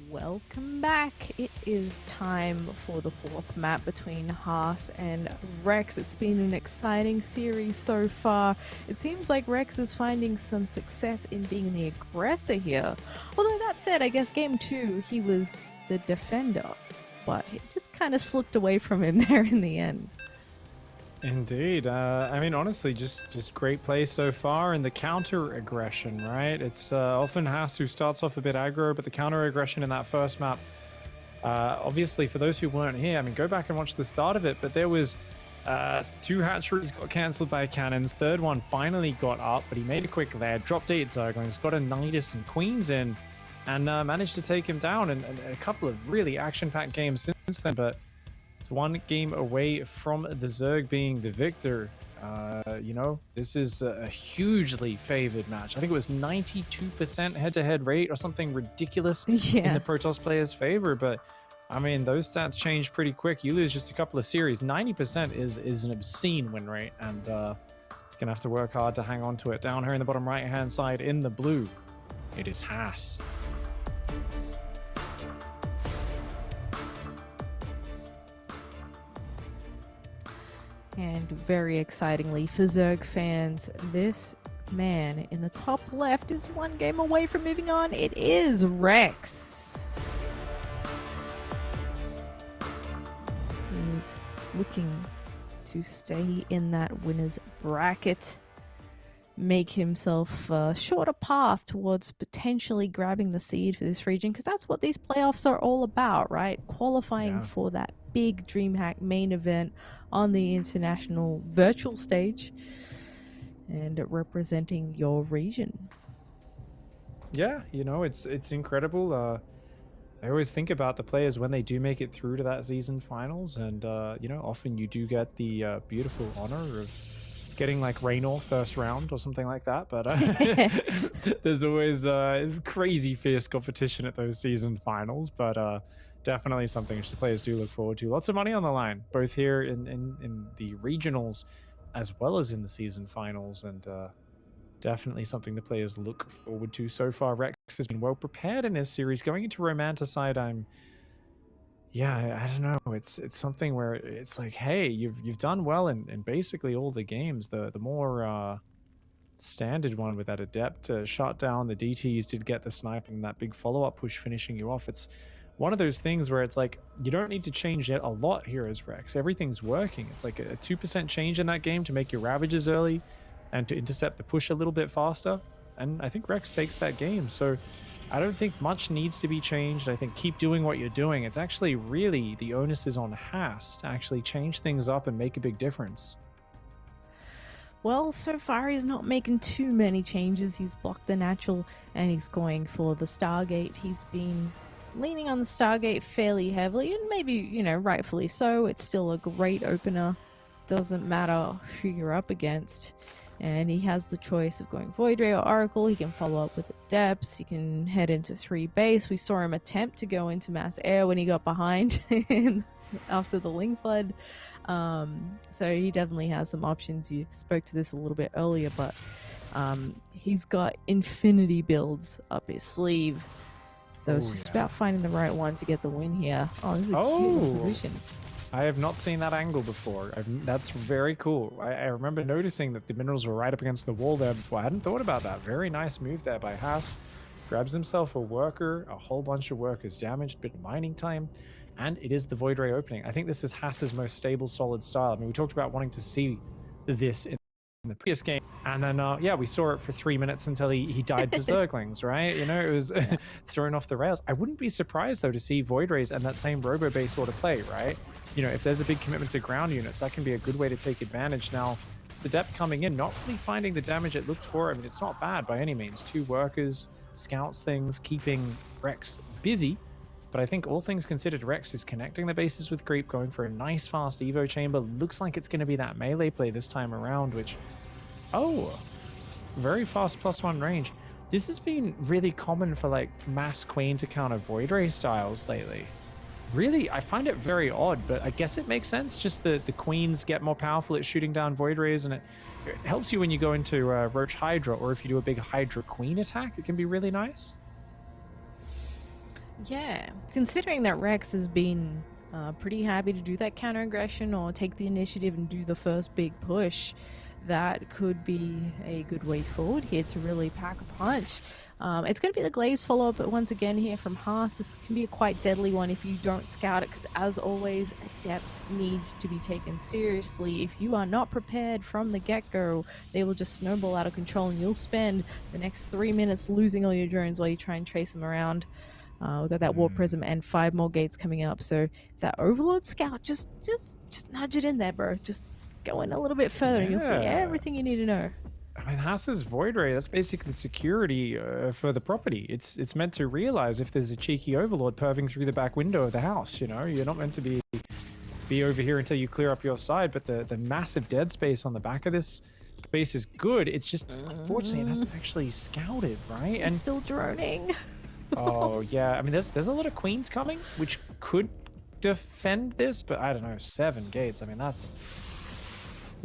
Welcome back. It is time for the fourth map between Haas and Rex. It's been an exciting series so far. It seems like Rex is finding some success in being the aggressor here. Although that said, I guess game 2 he was the defender, but it just kind of slipped away from him there in the end. Indeed. I mean, honestly, just great play so far, and the counter aggression, right? It's often Haas who starts off a bit aggro, but the counter aggression in that first map, obviously, for those who weren't here, I mean, go back and watch the start of it, but there was 2 hatcheries got cancelled by cannons, third one finally got up, but he made a quick there, dropped 8 Zerglings, got a Nidus and Queens in, and managed to take him down, and a couple of really action-packed games since then, but it's 1 game away from the Zerg being the victor. You know, this is a hugely favored match. I think it was 92% head-to-head rate or something ridiculous in the Protoss players' favor. But I mean, those stats change pretty quick. You lose just a couple of series. 90% is an obscene win rate, and it's gonna have to work hard to hang on to it. Down here in the bottom right-hand side, in the blue, it is Haas. And very excitingly for Zerg fans, this man in the top left is 1 game away from moving on. It is Rex. He's looking to stay in that winner's bracket, make himself a shorter path towards potential potentially grabbing the seed for this region, because that's what these playoffs are all about, right? Qualifying for that big DreamHack main event on the international virtual stage and representing your region. Yeah, you know, it's incredible. I always think about the players when they do make it through to that season finals, and you know, often you do get the beautiful honor of getting like Raynor first round or something like that. But there's always crazy fierce competition at those season finals. But definitely something which the players do look forward to. Lots of money on the line, both here in the regionals as well as in the season finals, and definitely something the players look forward to. So far, Rex has been well prepared in this series. Going into Romanticide, I don't know. It's something where it's like, hey, you've done well in basically all the games. The more standard one with that Adept shot down, the DTs did get the snipe and that big follow-up push finishing you off. It's one of those things where it's like, you don't need to change yet a lot here as Rex. Everything's working. It's like a 2% change in that game to make your Ravages early and to intercept the push a little bit faster. And I think Rex takes that game. So I don't think much needs to be changed. I think keep doing what you're doing. It's actually really the onus is on Haas to actually change things up and make a big difference. Well, so far he's not making too many changes. He's blocked the natural and he's going for the Stargate. He's been leaning on the Stargate fairly heavily, and maybe, you know, rightfully so. It's still a great opener. Doesn't matter who you're up against. And he has the choice of going Void Ray or Oracle. He can follow up with Adepts. He can head into 3 base. We saw him attempt to go into Mass Air when he got behind after the Link Flood. So he definitely has some options. You spoke to this a little bit earlier, but he's got infinity builds up his sleeve. So it's just about finding the right one to get the win here. Oh, this is a cute position. I have not seen that angle before. That's very cool. I remember noticing that the minerals were right up against the wall there before. I hadn't thought about that. Very nice move there by Haas. Grabs himself a worker, a whole bunch of workers damaged, bit of mining time, and it is the Void Ray opening. I think this is Haas's most stable, solid style. I mean, we talked about wanting to see this in the previous game, and then yeah, we saw it for 3 minutes until he died to Zerglings, right? You know, it was thrown off the rails. I wouldn't be surprised though to see Void Rays and that same robo base sort of play, right? You know, if there's a big commitment to ground units, that can be a good way to take advantage. Now, the depth coming in, not really finding the damage it looked for. I mean, it's not bad by any means. 2 workers, scouts things, keeping Rex busy. But I think all things considered, Rex is connecting the bases with Creep, going for a nice fast Evo chamber. Looks like it's going to be that melee play this time around, which... Oh, very fast +1 range. This has been really common for like Mass Queen to counter Void Ray styles lately. Really, I find it very odd, but I guess it makes sense. Just the Queens get more powerful at shooting down Void Rays, and it helps you when you go into Roach Hydra, or if you do a big Hydra Queen attack, it can be really nice. Yeah, considering that Rex has been pretty happy to do that counter aggression or take the initiative and do the first big push, that could be a good way forward here to really pack a punch. It's going to be the Glaze follow-up, but once again here from Haas, this can be a quite deadly one if you don't scout it, because as always, Adepts need to be taken seriously. If you are not prepared from the get-go, they will just snowball out of control, and you'll spend the next 3 minutes losing all your drones while you try and chase them around. We've got that Warp Prism and 5 more gates coming up, so that Overlord Scout, just nudge it in there, bro. Just go in a little bit further and you'll see everything you need to know. I mean, Haas's Void Ray, that's basically security for the property. It's meant to realize if there's a cheeky Overlord perving through the back window of the house, you know? You're not meant to be over here until you clear up your side, but the massive dead space on the back of this base is good. It's just, unfortunately, it hasn't actually scouted, right? And it's still droning. Oh, yeah. I mean, there's a lot of Queens coming, which could defend this, but I don't know, 7 gates. I mean, that's...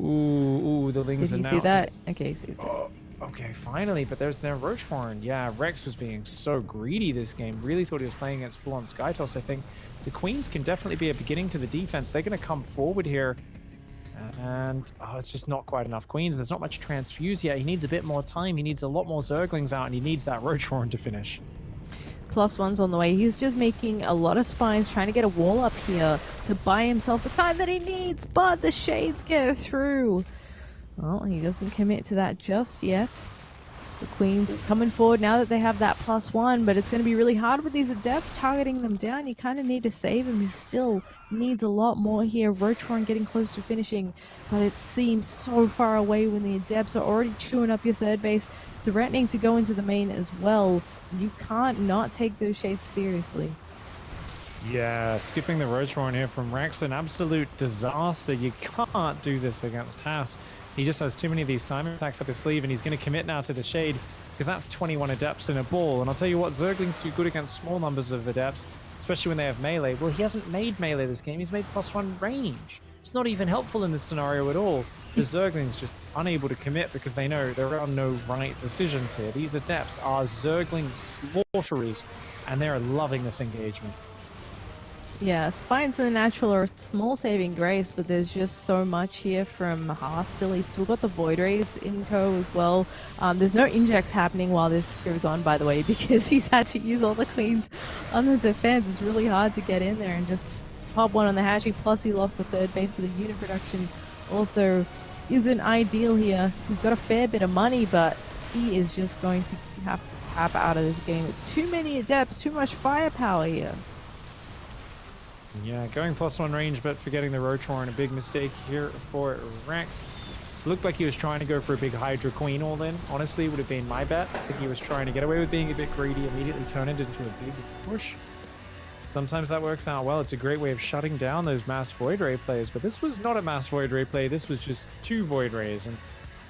Ooh, the Lings are now... Did you see that? Okay, see that. Oh, okay, finally, but there's their Roachhorn. Yeah, Rex was being so greedy this game. Really thought he was playing against full-on Skytoss, I think. The Queens can definitely be a beginning to the defense. They're going to come forward here. And, it's just not quite enough Queens. There's not much transfuse yet. He needs a bit more time. He needs a lot more Zerglings out, and he needs that Roachhorn to finish. +1's on the way. He's just making a lot of spines, trying to get a wall up here to buy himself the time that he needs, but the shades get through. Well, he doesn't commit to that just yet. The Queens coming forward now that they have that +1, but it's going to be really hard with these Adepts targeting them down. You kind of need to save him. He still needs a lot more here. Roachhorn getting close to finishing, but it seems so far away when the Adepts are already chewing up your third base, threatening to go into the main as well. You can't not take those shades seriously. Yeah, skipping the Roachhorn here from Rex, an absolute disaster. You can't do this against Haas. He just has too many of these timing attacks up his sleeve, and he's going to commit now to the Shade, because that's 21 Adepts in a ball. And I'll tell you what, Zergling's too good against small numbers of Adepts, especially when they have melee. Well, he hasn't made melee this game. He's made +1 range. It's not even helpful in this scenario at all. The Zergling's just unable to commit because they know there are no right decisions here. These Adepts are Zergling slaughterers, and they're loving this engagement. Yeah, Spines in the Natural are a small saving grace, but there's just so much here from Haas still. He's still got the Void Rays in tow as well. There's no injects happening while this goes on, by the way, because he's had to use all the Queens on the defense. It's really hard to get in there and just pop one on the hatchery, plus he lost the third base, so the unit production also isn't ideal here. He's got a fair bit of money, but he is just going to have to tap out of this game. It's too many Adepts, too much firepower here. Yeah, going +1 range, but forgetting the Roachhorn. A big mistake here for Rex. Looked like he was trying to go for a big Hydra Queen all-in. Honestly, would have been my bet. I think he was trying to get away with being a bit greedy, immediately turn it into a big push. Sometimes that works out well. It's a great way of shutting down those mass Void Ray plays, but this was not a mass Void Ray play. This was just 2 Void Rays, and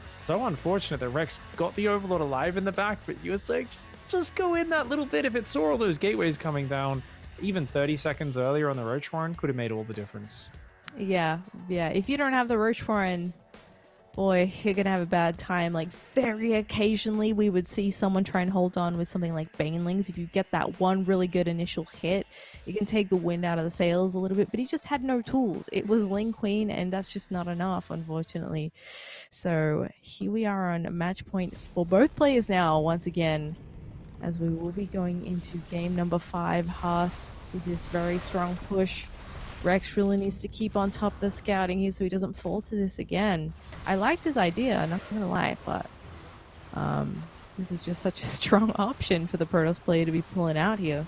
it's so unfortunate that Rex got the Overlord alive in the back, but you were saying, just go in that little bit. If it saw all those gateways coming down, even 30 seconds earlier on the Roachhorn could have made all the difference. Yeah. If you don't have the Roachhorn, boy, you're gonna have a bad time. Like, very occasionally we would see someone try and hold on with something like Banelings. If you get that one really good initial hit, it can take the wind out of the sails a little bit, but he just had no tools. It was Ling Queen, and that's just not enough, unfortunately. So here we are on match point for both players now, once again, as we will be going into game number 5. Haas with this very strong push. Rex really needs to keep on top of the scouting here so he doesn't fall to this again. I liked his idea, not gonna lie, but this is just such a strong option for the Protoss player to be pulling out here.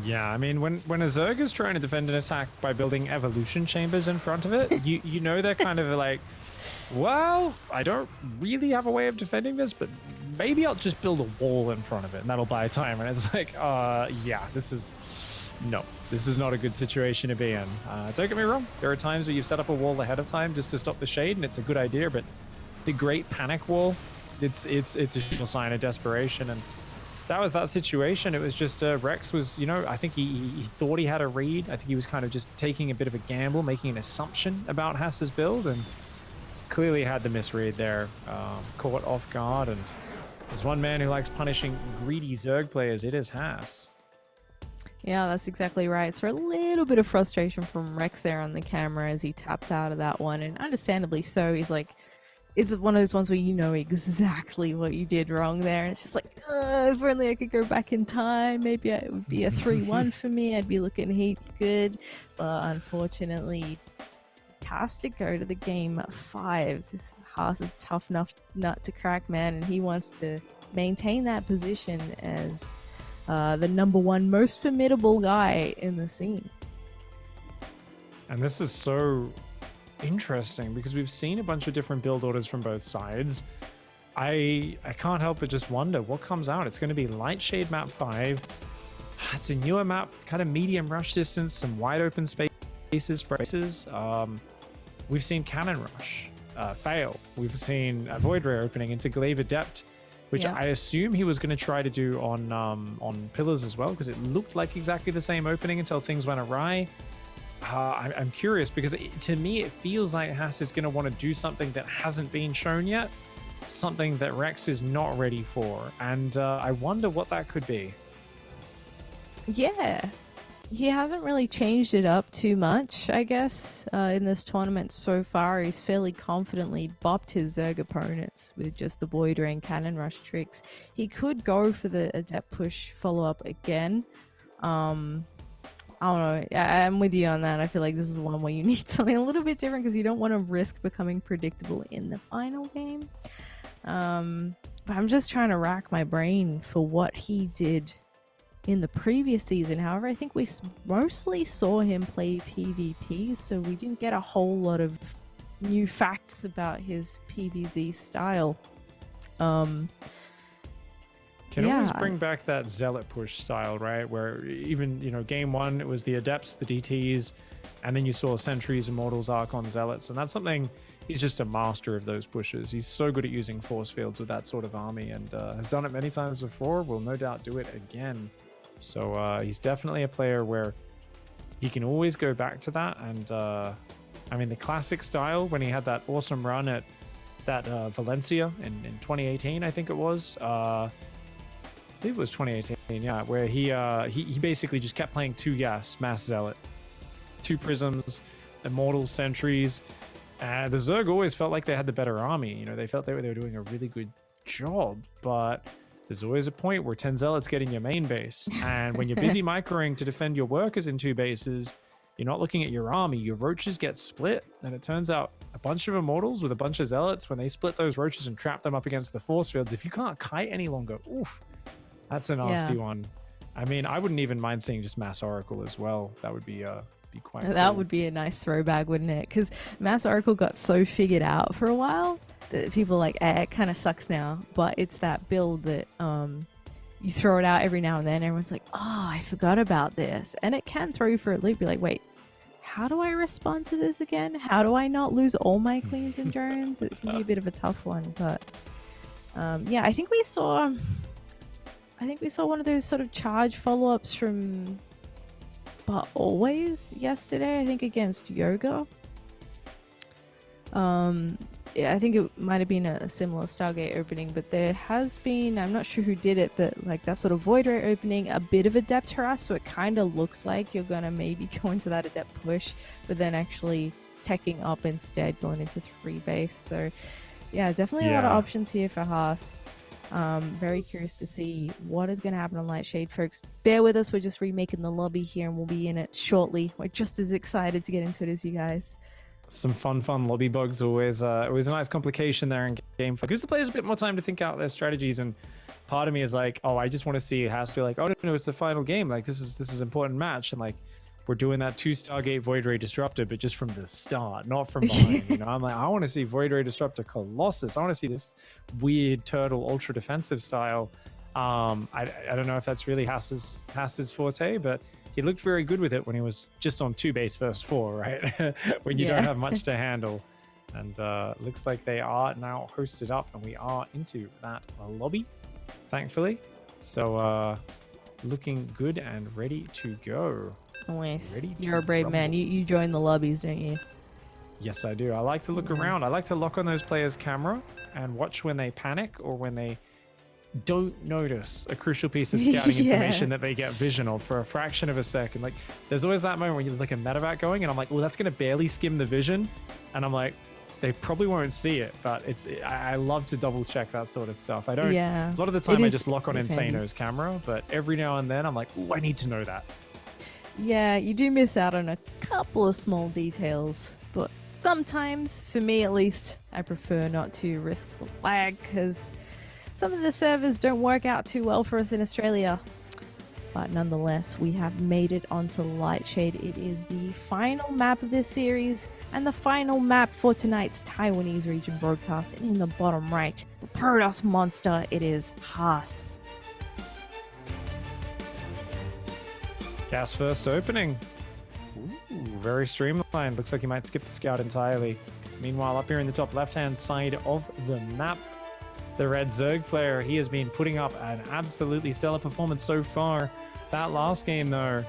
Yeah, I mean, when a Zerg is trying to defend an attack by building evolution chambers in front of it, you know they're kind of like, well, I don't really have a way of defending this, but maybe I'll just build a wall in front of it and that'll buy time. And it's like, yeah, this is not a good situation to be in. Don't get me wrong, there are times where you've set up a wall ahead of time just to stop the Shade, and it's a good idea, but the Great Panic Wall, it's a sign of desperation, and that was that situation. It was just Rex was, I think he thought he had a read. I think he was kind of just taking a bit of a gamble, making an assumption about Haas's build, and clearly had the misread there, caught off guard. And there's one man who likes punishing greedy Zerg players. It is Haas. Yeah, that's exactly right. So a little bit of frustration from Rex there on the camera as he tapped out of that one, and understandably so. He's like, it's one of those ones where you know exactly what you did wrong there. And it's just like, if only I could go back in time. Maybe it would be a 3-1 for me. I'd be looking heaps good. But unfortunately, has to go to the game 5. This Haas is tough enough nut to crack, man, and he wants to maintain that position as the #1 most formidable guy in the scene. And this is so interesting because we've seen a bunch of different build orders from both sides. I can't help but just wonder what comes out. It's going to be Lightshade map 5. It's a newer map, kind of medium rush distance, some wide open spaces. We've seen Cannon Rush fail. We've seen a Void Ray opening into Glaive Adept, which I assume he was going to try to do on Pillars as well, because it looked like exactly the same opening until things went awry. I'm curious because to me it feels like Haas is going to want to do something that hasn't been shown yet, something that Rex is not ready for, and I wonder what that could be. Yeah, he hasn't really changed it up too much, I guess, in this tournament so far. He's fairly confidently bopped his Zerg opponents with just the Void Ray and Cannon Rush tricks. He could go for the Adept push follow-up again. I don't know. I'm with you on that. I feel like this is the one where you need something a little bit different because you don't want to risk becoming predictable in the final game. I'm just trying to rack my brain for what he did in the previous season. However, I think we mostly saw him play PvP, so we didn't get a whole lot of new facts about his PvZ style. Can always bring back that zealot push style, right? Where even, you know, game one, it was the adepts, the DTs, and then you saw sentries, immortals, archon, zealots, and that's something he's just a master of those pushes. He's so good at using force fields with that sort of army, and has done it many times before. Will no doubt do it again. So he's definitely a player where he can always go back to that. And I mean, the classic style when he had that awesome run at that Valencia in 2018, I think it was. I believe it was 2018, yeah, where he basically just kept playing 2 gas, mass zealot, 2 prisms, immortal sentries. And the Zerg always felt like they had the better army. You know, they felt they were doing a really good job, but there's always a point where 10 zealots get in your main base. And when you're busy microing to defend your workers in 2 bases, you're not looking at your army. Your roaches get split. And it turns out a bunch of immortals with a bunch of zealots, when they split those roaches and trap them up against the force fields, if you can't kite any longer, oof, that's a nasty one. I mean, I wouldn't even mind seeing just Mass Oracle as well. That would be quite That cool. would be a nice throwback, wouldn't it? Because Mass Oracle got so figured out for a while that people are like, it kind of sucks now. But it's that build that you throw it out every now and then. Everyone's like, oh, I forgot about this. And it can throw you for a loop. Be like, wait, how do I respond to this again? How do I not lose all my queens and drones? It can be a bit of a tough one. But yeah, I think we saw one of those sort of charge follow-ups from But Always yesterday, I think against Yoga. Yeah, I think it might have been a similar Stargate opening, but there has been, I'm not sure who did it, but like that sort of Void Ray opening, a bit of Adept harass, so it kind of looks like you're gonna maybe go into that Adept push, but then actually teching up instead, going into 3 base. So yeah, definitely a lot of options here for Haas. Very curious to see what is going to happen on Lightshade, folks. Bear with us, we're just remaking the lobby here and we'll be in it shortly. We're just as excited to get into it as you guys. Some fun lobby bugs, always a nice complication there in game. Gives the players a bit more time to think out their strategies, and part of me is like, oh, I just want to see Haas to like, oh no, it's the final game, like this is important match, and like we're doing that 2 Stargate Void Ray Disruptor, but just from the start, not from behind. You know, I'm like, I want to see Void Ray Disruptor Colossus. I want to see this weird turtle ultra defensive style. I don't know if that's really Haas's forte, but he looked very good with it when he was just on 2 base versus 4, right? When you don't have much to handle. And looks like they are now hosted up, and we are into that lobby, thankfully. So looking good and ready to go. Nice. You're a brave man. You join the lobbies, don't you? Yes, I do. I like to look around. I like to lock on those players' camera and watch when they panic or when they don't notice a crucial piece of scouting information that they get vision of for a fraction of a second. Like, there's always that moment where there's like a medevac going, and I'm like, well, that's going to barely skim the vision. And I'm like, they probably won't see it, but I love to double check that sort of stuff. I don't, a lot of the time I just lock on Insano's camera, but every now and then I'm like, oh, I need to know that. Yeah, you do miss out on a couple of small details, but sometimes, for me at least, I prefer not to risk the lag because some of the servers don't work out too well for us in Australia. But nonetheless, we have made it onto Lightshade. It is the final map of this series and the final map for tonight's Taiwanese region broadcast. And in the bottom right, the Protoss monster, it is Haas. Gas first opening. Ooh, very streamlined. Looks like he might skip the scout entirely. Meanwhile, up here in the top left-hand side of the map, the red Zerg player, he has been putting up an absolutely stellar performance so far. That last game, though,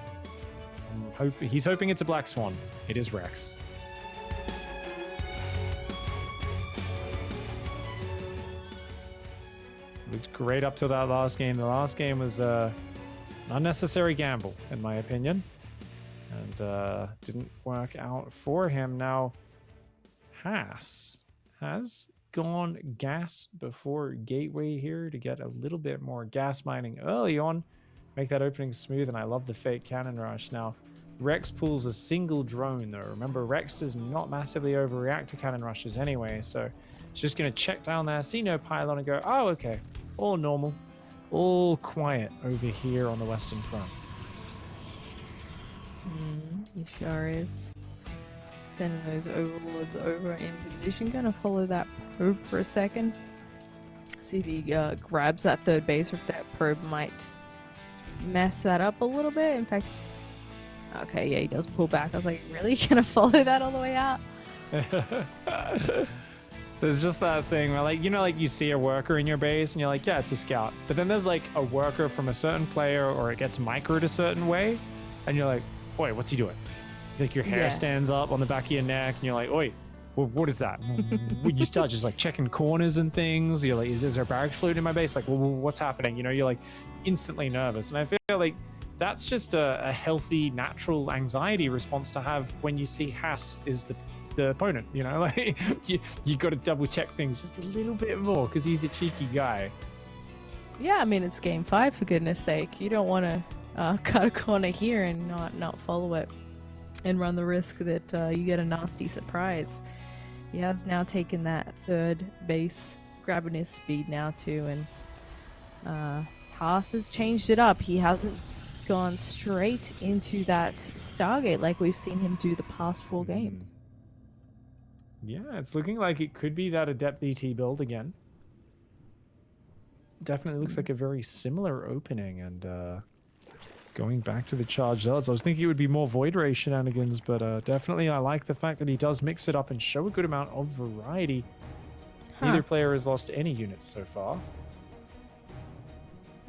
he's hoping it's a Black Swan. It is Rex. Looked great up to that last game. The last game was an unnecessary gamble, in my opinion, and didn't work out for him. Now, Haas has gone gas before Gateway here to get a little bit more gas mining early on, make that opening smooth, and I love the fake cannon rush. Now, Rex pulls a single drone though. Remember, Rex does not massively overreact to cannon rushes anyway, so it's just going to check down there, see no pylon, and go, oh, okay, all normal, all quiet over here on the western front. He sure is. Sending those overlords over in position. Gonna follow that probe for a second. See if he grabs that third base, or if that probe might mess that up a little bit. In fact, okay, yeah, he does pull back. I was like, really? Gonna follow that all the way out? There's just that thing where, like, you know, like you see a worker in your base and you're like, yeah, it's a scout. But then there's like a worker from a certain player, or it gets microed a certain way, and you're like, oi, what's he doing? Like your hair stands up on the back of your neck and you're like, oi, what is that? When you start just like checking corners and things, you're like, is there a barracks fluid in my base? Like, well, what's happening? You know, you're like instantly nervous. And I feel like that's just a healthy, natural anxiety response to have when you see Haas is the opponent, you know, like you got to double check things just a little bit more because he's a cheeky guy. Yeah, I mean, it's game 5 for goodness sake. You don't want to cut a corner here and not follow it and run the risk that you get a nasty surprise. He has now taken that third base, grabbing his speed now too, and Haas has changed it up. He hasn't gone straight into that Stargate like we've seen him do the past 4 games. Yeah, it's looking like it could be that Adept DT build again. Definitely looks like a very similar opening, and going back to the charged zealots, I was thinking it would be more Void Ray shenanigans, but definitely I like the fact that he does mix it up and show a good amount of variety. Neither player has lost any units so far.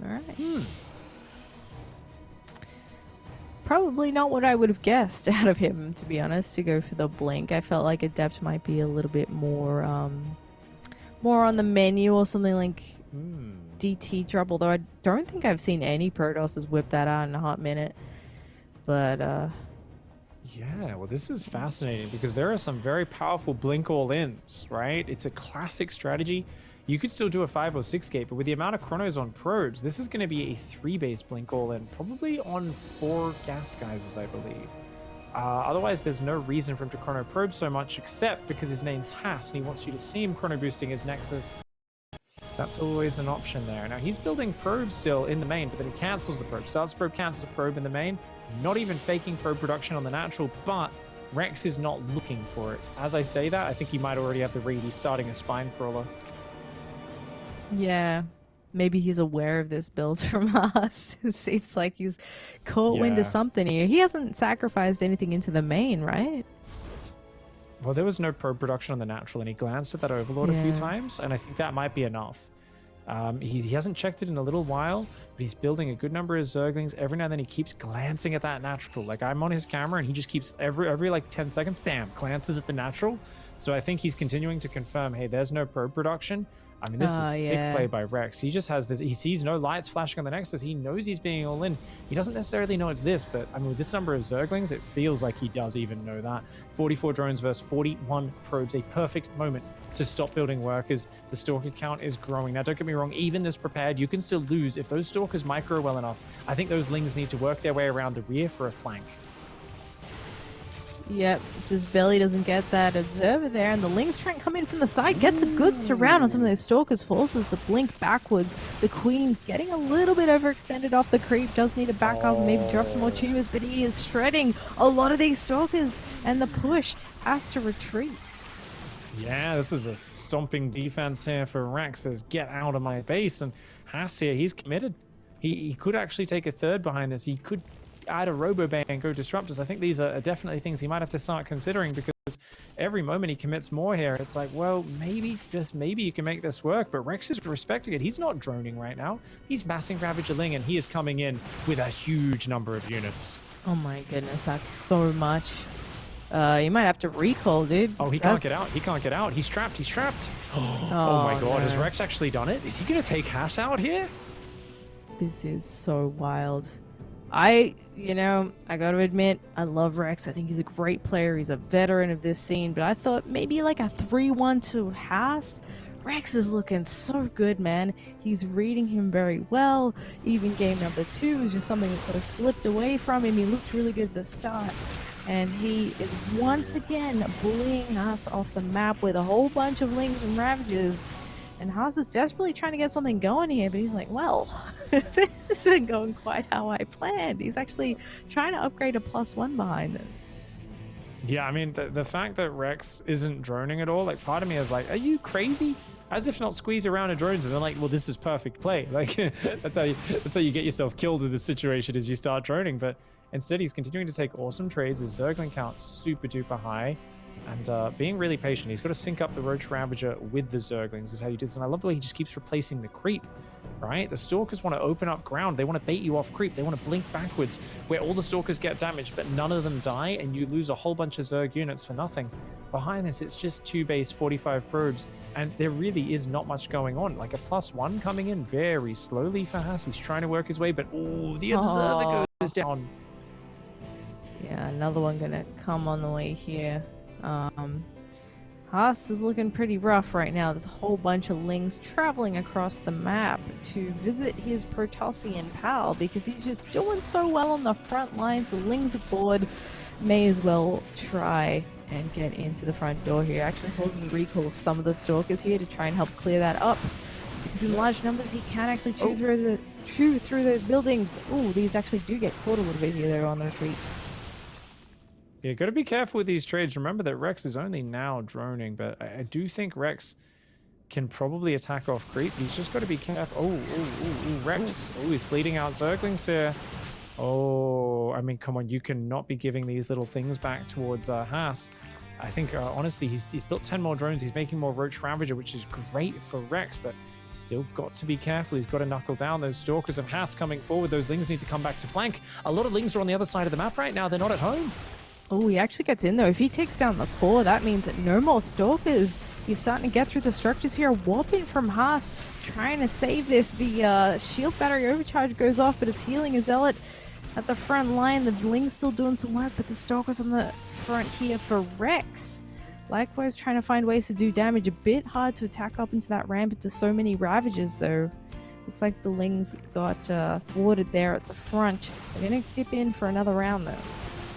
Alright. Probably not what I would have guessed out of him, to be honest, to go for the blink. I felt like Adept might be a little bit more more on the menu, or something like DT drop, although I don't think I've seen any Protosses whip that out in a hot minute. But yeah, well, this is fascinating because there are some very powerful blink all-ins, right? It's a classic strategy. You could still do a 5 or 6 gate, but with the amount of chronos on probes, this is going to be a 3-base blink all-in, probably on 4 gas guises, I believe. Otherwise, there's no reason for him to chrono probe so much, except because his name's Haas and he wants you to see him chrono boosting his Nexus. That's always an option there. Now, he's building probes still in the main, but then he cancels the probe. Starts probe, cancels a probe in the main. Not even faking probe production on the natural, but Rex is not looking for it. As I say that, I think he might already have the read. He's starting a spine crawler. yeah, maybe he's aware of this build from us. It seems like he's caught wind of something here. He hasn't sacrificed anything into the main, right? Well, there was no probe production on the natural, and he glanced at that Overlord a few times, and I think that might be enough. He hasn't checked it in a little while, but he's building a good number of Zerglings. Every now and then he keeps glancing at that natural. Like, I'm on his camera, and he just keeps, every like 10 seconds, bam, glances at the natural. So I think he's continuing to confirm, hey, there's no probe production. I mean, this is sick play by Rex. He just has this. He sees no lights flashing on the Nexus. He knows he's being all in. He doesn't necessarily know it's this, but I mean, with this number of Zerglings, it feels like he does even know that. 44 drones versus 41 probes. A perfect moment to stop building workers. The Stalker count is growing. Now, don't get me wrong. Even this prepared, you can still lose if those Stalkers micro well enough. I think those Lings need to work their way around the rear for a flank. Yep, just Belly doesn't get that observer there, and the Lings trying to come in from the side, gets a good surround on some of those Stalkers, forces the blink backwards. The Queen's getting a little bit overextended off the creep, does need to back up and maybe drop some more tubers, but he is shredding a lot of these Stalkers, and the push has to retreat. Yeah, this is a stomping defense here for Rex. Says, get out of my base, and Haas here, he's committed. He could actually take a third behind this. He could add a Robo-Bay and go Disruptors. I think these are definitely things he might have to start considering, because every moment he commits more here, it's like, well, maybe, just maybe you can make this work, but Rex is respecting it. He's not droning right now. He's massing Ravager Ling, and he is coming in with a huge number of units. Oh my goodness, that's so much. You might have to recall, dude. Oh, he can't get out. He can't get out. He's trapped. He's trapped. Oh my god, no. Has Rex actually done it? Is he going to take Haas out here? This is so wild. I gotta admit, I love Rex. I think he's a great player. He's a veteran of this scene, but I thought maybe like a 3-1 to Haas Rex is looking so good, man. He's reading him very well. Even game number 2 was just something that sort of slipped away from him. He looked really good at the start. And he is once again bullying us off the map with a whole bunch of Lings and Ravages. And Haas is desperately trying to get something going here, but he's like, well, this isn't going quite how I planned. He's actually trying to upgrade a +1 behind this. Yeah, I mean, the fact that Rex isn't droning at all, like, part of me is like, are you crazy? As if not squeeze around of drones, and they're like, well, this is perfect play. Like, that's how you get yourself killed in this situation, is you start droning. But instead, he's continuing to take awesome trades. His Zergling count super duper high. And being really patient. He's got to sync up the Roach Ravager with the Zerglings is how you do this. And I love the way he just keeps replacing the creep, right? The Stalkers want to open up ground. They want to bait you off creep. They want to blink backwards where all the Stalkers get damaged, but none of them die, and you lose a whole bunch of Zerg units for nothing. Behind this, it's just 2 base 45 probes, and there really is not much going on. Like a +1 coming in very slowly for Haas. He's trying to work his way, but oh, the Observer goes down. Yeah, another one gonna come on the way here. Haas is looking pretty rough right now. There's a whole bunch of Lings traveling across the map to visit his Protossian pal because he's just doing so well on the front lines. The Lings aboard may as well try and get into the front door here. Actually forces recall of some of the Stalkers here to try and help clear that up, because in large numbers he can actually chew through those buildings. Ooh, these actually do get caught a little bit here. They're on the retreat. Yeah, got to be careful with these trades. Remember that Rex is only now droning, but I do think Rex can probably attack off creep. He's just got to be careful. Oh, Rex. Oh, he's bleeding out Zerglings here. Oh, I mean, come on. You cannot be giving these little things back towards Haas. I think, honestly, he's built 10 more drones. He's making more Roach Ravager, which is great for Rex, but still got to be careful. He's got to knuckle down those Stalkers of Haas coming forward. Those Lings need to come back to flank. A lot of Lings are on the other side of the map right now. They're not at home. Oh, he actually gets in though. If he takes down the core, that means that no more Stalkers. He's starting to get through the structures here. Warping from Haas, trying to save this. The shield battery overcharge goes off, but it's healing his Zealot at the front line. The Ling's still doing some work, but the Stalkers on the front here for Rex. Likewise, trying to find ways to do damage. A bit hard to attack up into that ramp into so many Ravages though. Looks like the Lings got thwarted there at the front. They're going to dip in for another round though.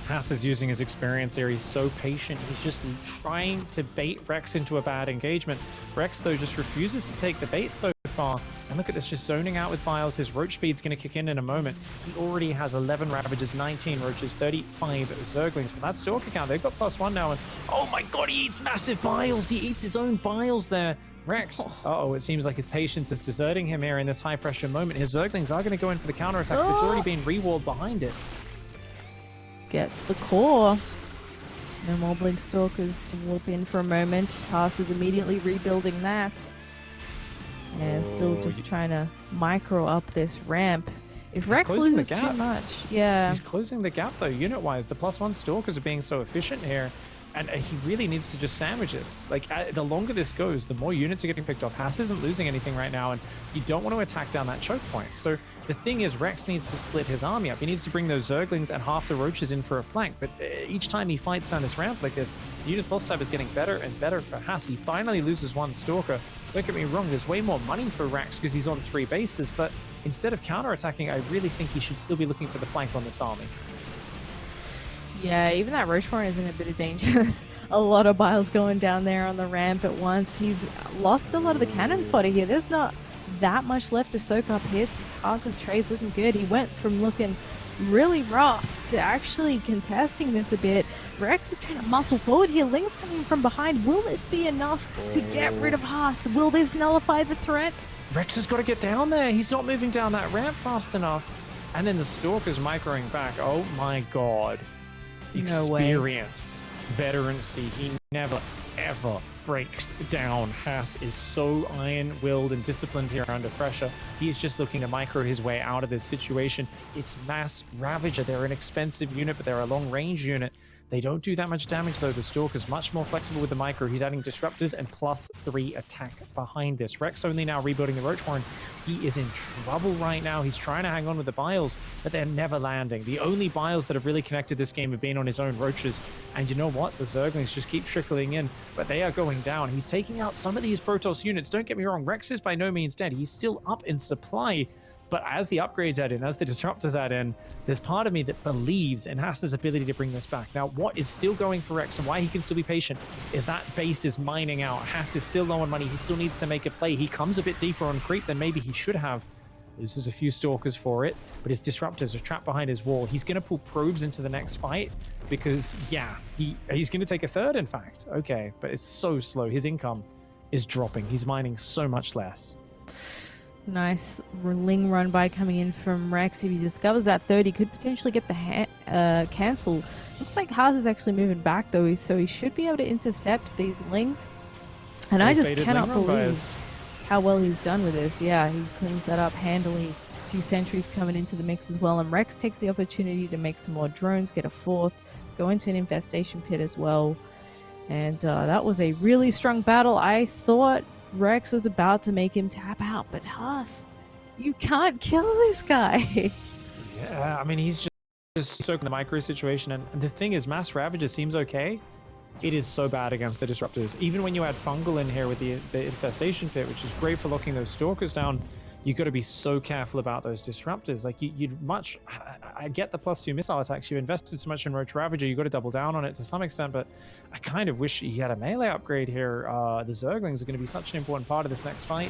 Haas is using his experience here. He's so patient. He's just trying to bait Rex into a bad engagement. Rex, though, just refuses to take the bait so far. And look at this, just zoning out with Biles. His Roach speed's going to kick in a moment. He already has 11 Ravages, 19 Roaches, 35 Zerglings. But that Stalker count, they've got +1 now. And oh my god, he eats massive Biles. He eats his own Biles there. Rex, uh-oh, it seems like his patience is deserting him here in this high-pressure moment. His Zerglings are going to go in for the counterattack, but it's already been rewalled behind it. Gets the core. No more Blink Stalkers to warp in for a moment. Haas is immediately rebuilding that. And still just trying to micro up this ramp. If Rex loses too much, yeah. He's closing the gap though, unit-wise. The +1 Stalkers are being so efficient here. And he really needs to just sandwich this. Like, the longer this goes, the more units are getting picked off. Haas isn't losing anything right now, and you don't want to attack down that choke point. So the thing is, Rex needs to split his army up. He needs to bring those Zerglings and half the Roaches in for a flank. But each time he fights down this ramp like this, the units lost time is getting better and better for Haas. He finally loses one Stalker. Don't get me wrong, there's way more money for Rex because he's on 3 bases, but instead of counterattacking, I really think he should still be looking for the flank on this army. Yeah, even that Roachborn is in a bit of danger. There's a lot of Biles going down there on the ramp at once. He's lost a lot of the cannon fodder here. There's not that much left to soak up hits. Haas's trade's looking good. He went from looking really rough to actually contesting this a bit. Rex is trying to muscle forward here. Ling's coming from behind. Will this be enough to get rid of Haas? Will this nullify the threat? Rex has got to get down there. He's not moving down that ramp fast enough. And then the Stalker's microing back. Oh my god. Experience, veterancy. He never, ever breaks down. Haas is so iron-willed and disciplined here under pressure. He's just looking to micro his way out of this situation. It's mass Ravager. They're an expensive unit, but they're a long-range unit. They don't do that much damage though. The Stalker's much more flexible with the micro. He's adding disruptors and +3 attack behind this. Rex only now rebuilding the Roach Warren. He is in trouble right now. He's trying to hang on with the Biles, but they're never landing. The only Biles that have really connected this game have been on his own Roaches. And you know what? The Zerglings just keep trickling in, but they are going down. He's taking out some of these Protoss units. Don't get me wrong. Rex is by no means dead. He's still up in supply. But as the upgrades add in, as the disruptors add in, there's part of me that believes in Haas's ability to bring this back. Now, what is still going for Rex and why he can still be patient is that base is mining out. Haas is still low on money. He still needs to make a play. He comes a bit deeper on creep than maybe he should have. Loses a few Stalkers for it, but his disruptors are trapped behind his wall. He's going to pull probes into the next fight because, yeah, he's going to take a third, in fact. Okay, but it's so slow. His income is dropping. He's mining so much less. Nice Ling run by coming in from Rex. If he discovers that third, he could potentially get the cancel. Looks like Haas is actually moving back though, so he should be able to intercept these Lings. And I just cannot believe how well he's done with this. Yeah, he cleans that up handily. A few sentries coming into the mix as well, and Rex takes the opportunity to make some more drones, get a fourth, go into an infestation pit as well. And that was a really strong battle. I thought Rex was about to make him tap out, but Haas, you can't kill this guy. Yeah, I mean, he's just soaking the micro situation. And the thing is, Mass Ravager seems okay. It is so bad against the disruptors. Even when you add Fungal in here with the infestation pit, which is great for locking those Stalkers down, you got to be so careful about those disruptors. Like you'd much, I get the +2 missile attacks. You invested so much in Roach Ravager, you got to double down on it to some extent, but I kind of wish he had a melee upgrade here. The Zerglings are going to be such an important part of this next fight.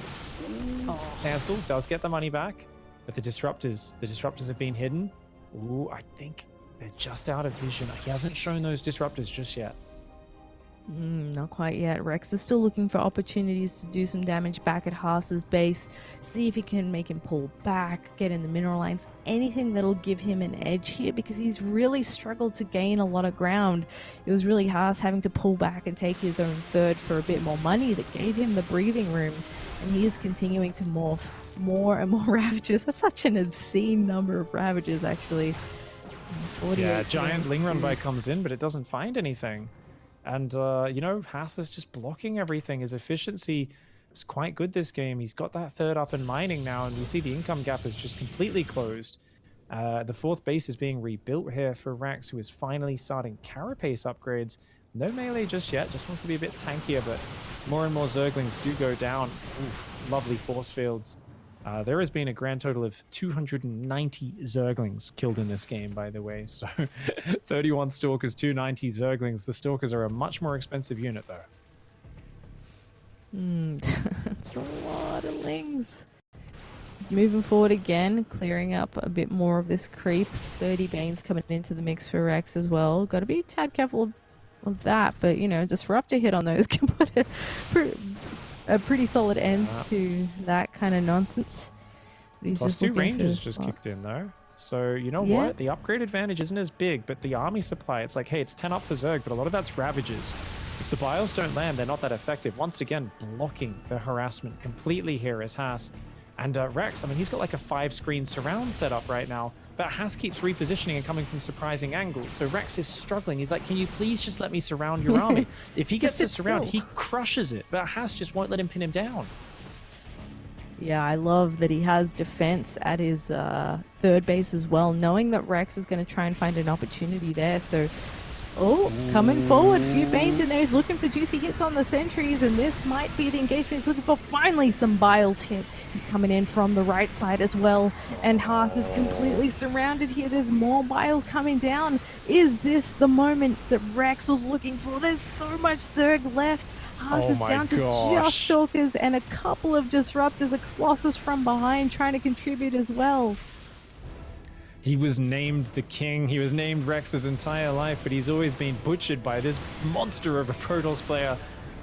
Cancel does get the money back, but the disruptors have been hidden. Ooh, I think they're just out of vision. He hasn't shown those disruptors just yet. Not quite yet. Rex is still looking for opportunities to do some damage back at Haas's base, see if he can make him pull back, get in the mineral lines, anything that'll give him an edge here, because he's really struggled to gain a lot of ground. It was really Haas having to pull back and take his own third for a bit more money that gave him the breathing room, and he is continuing to morph more and more Ravagers. That's such an obscene number of Ravagers, actually. Yeah, giant Ling run by comes in, but it doesn't find anything. And, you know, Haas is just blocking everything. His efficiency is quite good this game. He's got that third up and mining now, and we see the income gap is just completely closed. The fourth base is being rebuilt here for Rex, who is finally starting carapace upgrades. No melee just yet, just wants to be a bit tankier, but more and more Zerglings do go down. Oof, lovely force fields. There has been a grand total of 290 Zerglings killed in this game, by the way. So 31 Stalkers, 290 Zerglings. The Stalkers are a much more expensive unit, though. That's a lot of Lings. He's moving forward again, clearing up a bit more of this creep. 30 Banes coming into the mix for Rex as well. Got to be a tad careful of that, but, you know, Disruptor hit on those can put a pretty solid end to that kind of nonsense. +2 Rangers just kicked in though. So you know what? The upgrade advantage isn't as big, but the army supply, it's like, hey, it's 10 up for Zerg, but a lot of that's Ravagers. If the Biles don't land, they're not that effective. Once again, blocking the harassment completely here as Haas. And Rex, I mean, he's got like a 5-screen surround setup right now, but Haas keeps repositioning and coming from surprising angles. So Rex is struggling. He's like, can you please just let me surround your army? If he gets to surround, he crushes it, but Haas just won't let him pin him down. Yeah, I love that he has defense at his third base as well, knowing that Rex is going to try and find an opportunity there. So, coming forward, a few Banes in there. He's looking for juicy hits on the sentries, and this might be the engagement he's looking for. Finally, some Biles hit. He's coming in from the right side as well, and Haas is completely surrounded here. There's more Biles coming down. Is this the moment that Rex was looking for? There's so much Zerg left. Haas is down to just Stalkers and a couple of Disruptors. A Colossus from behind trying to contribute as well. He was named the king. He was named Rex his entire life, but he's always been butchered by this monster of a Protoss player.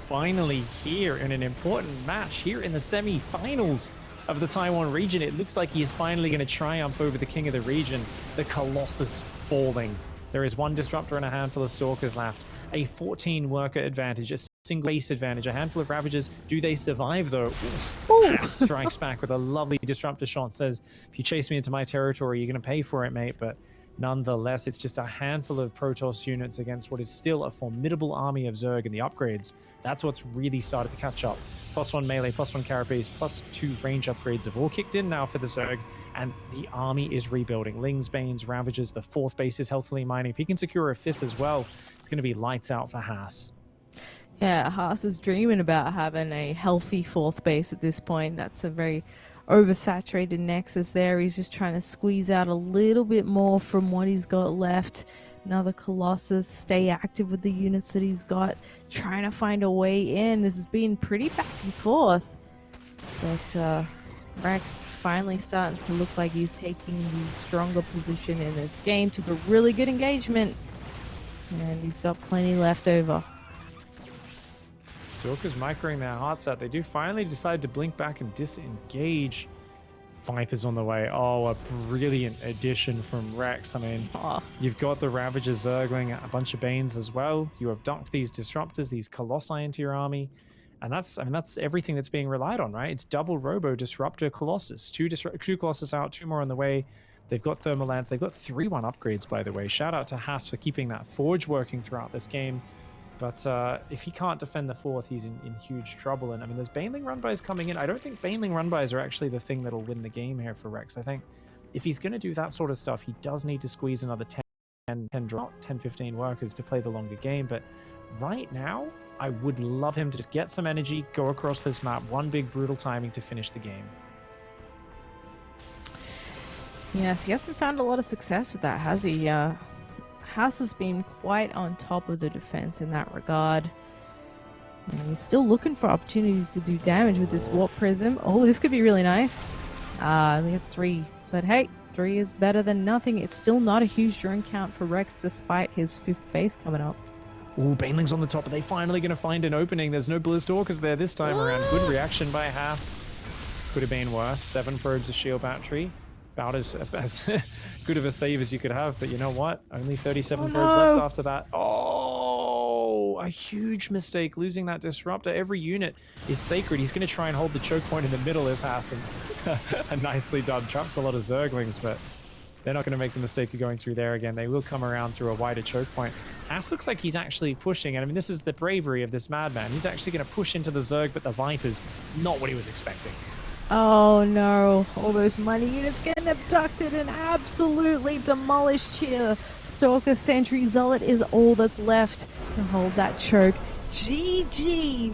Finally here in an important match here in the semi-finals of the Taiwan region. It looks like he is finally going to triumph over the king of the region, the Colossus falling. There is one Disruptor and a handful of Stalkers left. A 14 worker advantage, a single base advantage, a handful of Ravagers. Do they survive though? Haas strikes back with a lovely Disruptor shot. Says, if you chase me into my territory, you're going to pay for it, mate. But Nonetheless, it's just a handful of Protoss units against what is still a formidable army of Zerg, and the upgrades, that's what's really started to catch up. +1 melee, +1 carapace, +2 range upgrades have all kicked in now for the Zerg, and the army is rebuilding. Lings, Banes, Ravagers, the 4th base is healthily mining. If he can secure a 5th as well, it's going to be lights out for Haas. Yeah, Haas is dreaming about having a healthy 4th base at this point. That's a very oversaturated Nexus there. He's just trying to squeeze out a little bit more from what he's got left. Another Colossus, stay active with the units that he's got, trying to find a way in. This has been pretty back and forth, but Rex finally starting to look like he's taking the stronger position in this game. Took a really good engagement, and he's got plenty left over. Stalkers microing their hearts out. They do finally decide to blink back and disengage. Viper's on the way. Oh, a brilliant addition from Rex. I mean, you've got the Ravager Zergling, a bunch of Banes as well. You abduct these Disruptors, these Colossi into your army. And that's, I mean, that's everything that's being relied on, right? It's double Robo, Disruptor, Colossus. Two Colossus out, 2 more on the way. They've got Thermal Lance. They've got 3-1 upgrades, by the way. Shout out to Haas for keeping that Forge working throughout this game. But if he can't defend the 4th, he's in huge trouble. And I mean, there's Baneling Runbys coming in. I don't think Baneling Runbys are actually the thing that'll win the game here for Rex. I think if he's going to do that sort of stuff, he does need to squeeze another 10, 15 workers to play the longer game. But right now, I would love him to just get some energy, go across this map, one big brutal timing to finish the game. Yes, he hasn't found a lot of success with that, has he? Haas has been quite on top of the defense in that regard. And he's still looking for opportunities to do damage with this Warp Prism. Oh, this could be really nice. I think it's 3. But hey, 3 is better than nothing. It's still not a huge drone count for Rex despite his 5th base coming up. Ooh, Baneling's on the top. Are they finally going to find an opening? There's no Blizzstalkers there this time around. Good reaction by Haas. Could have been worse. 7 probes of shield battery. About as good of a save as you could have, but you know what? Only 37 probes left after that. Oh, a huge mistake losing that Disruptor. Every unit is sacred. He's going to try and hold the choke point in the middle as Haas, and nicely done. Traps a lot of Zerglings, but they're not going to make the mistake of going through there again. They will come around through a wider choke point. Haas looks like he's actually pushing, and I mean, this is the bravery of this madman. He's actually going to push into the Zerg, but the Viper's not what he was expecting. Oh no, all those mining units getting abducted and absolutely demolished here. Stalker Sentry Zealot is all that's left to hold that choke. GG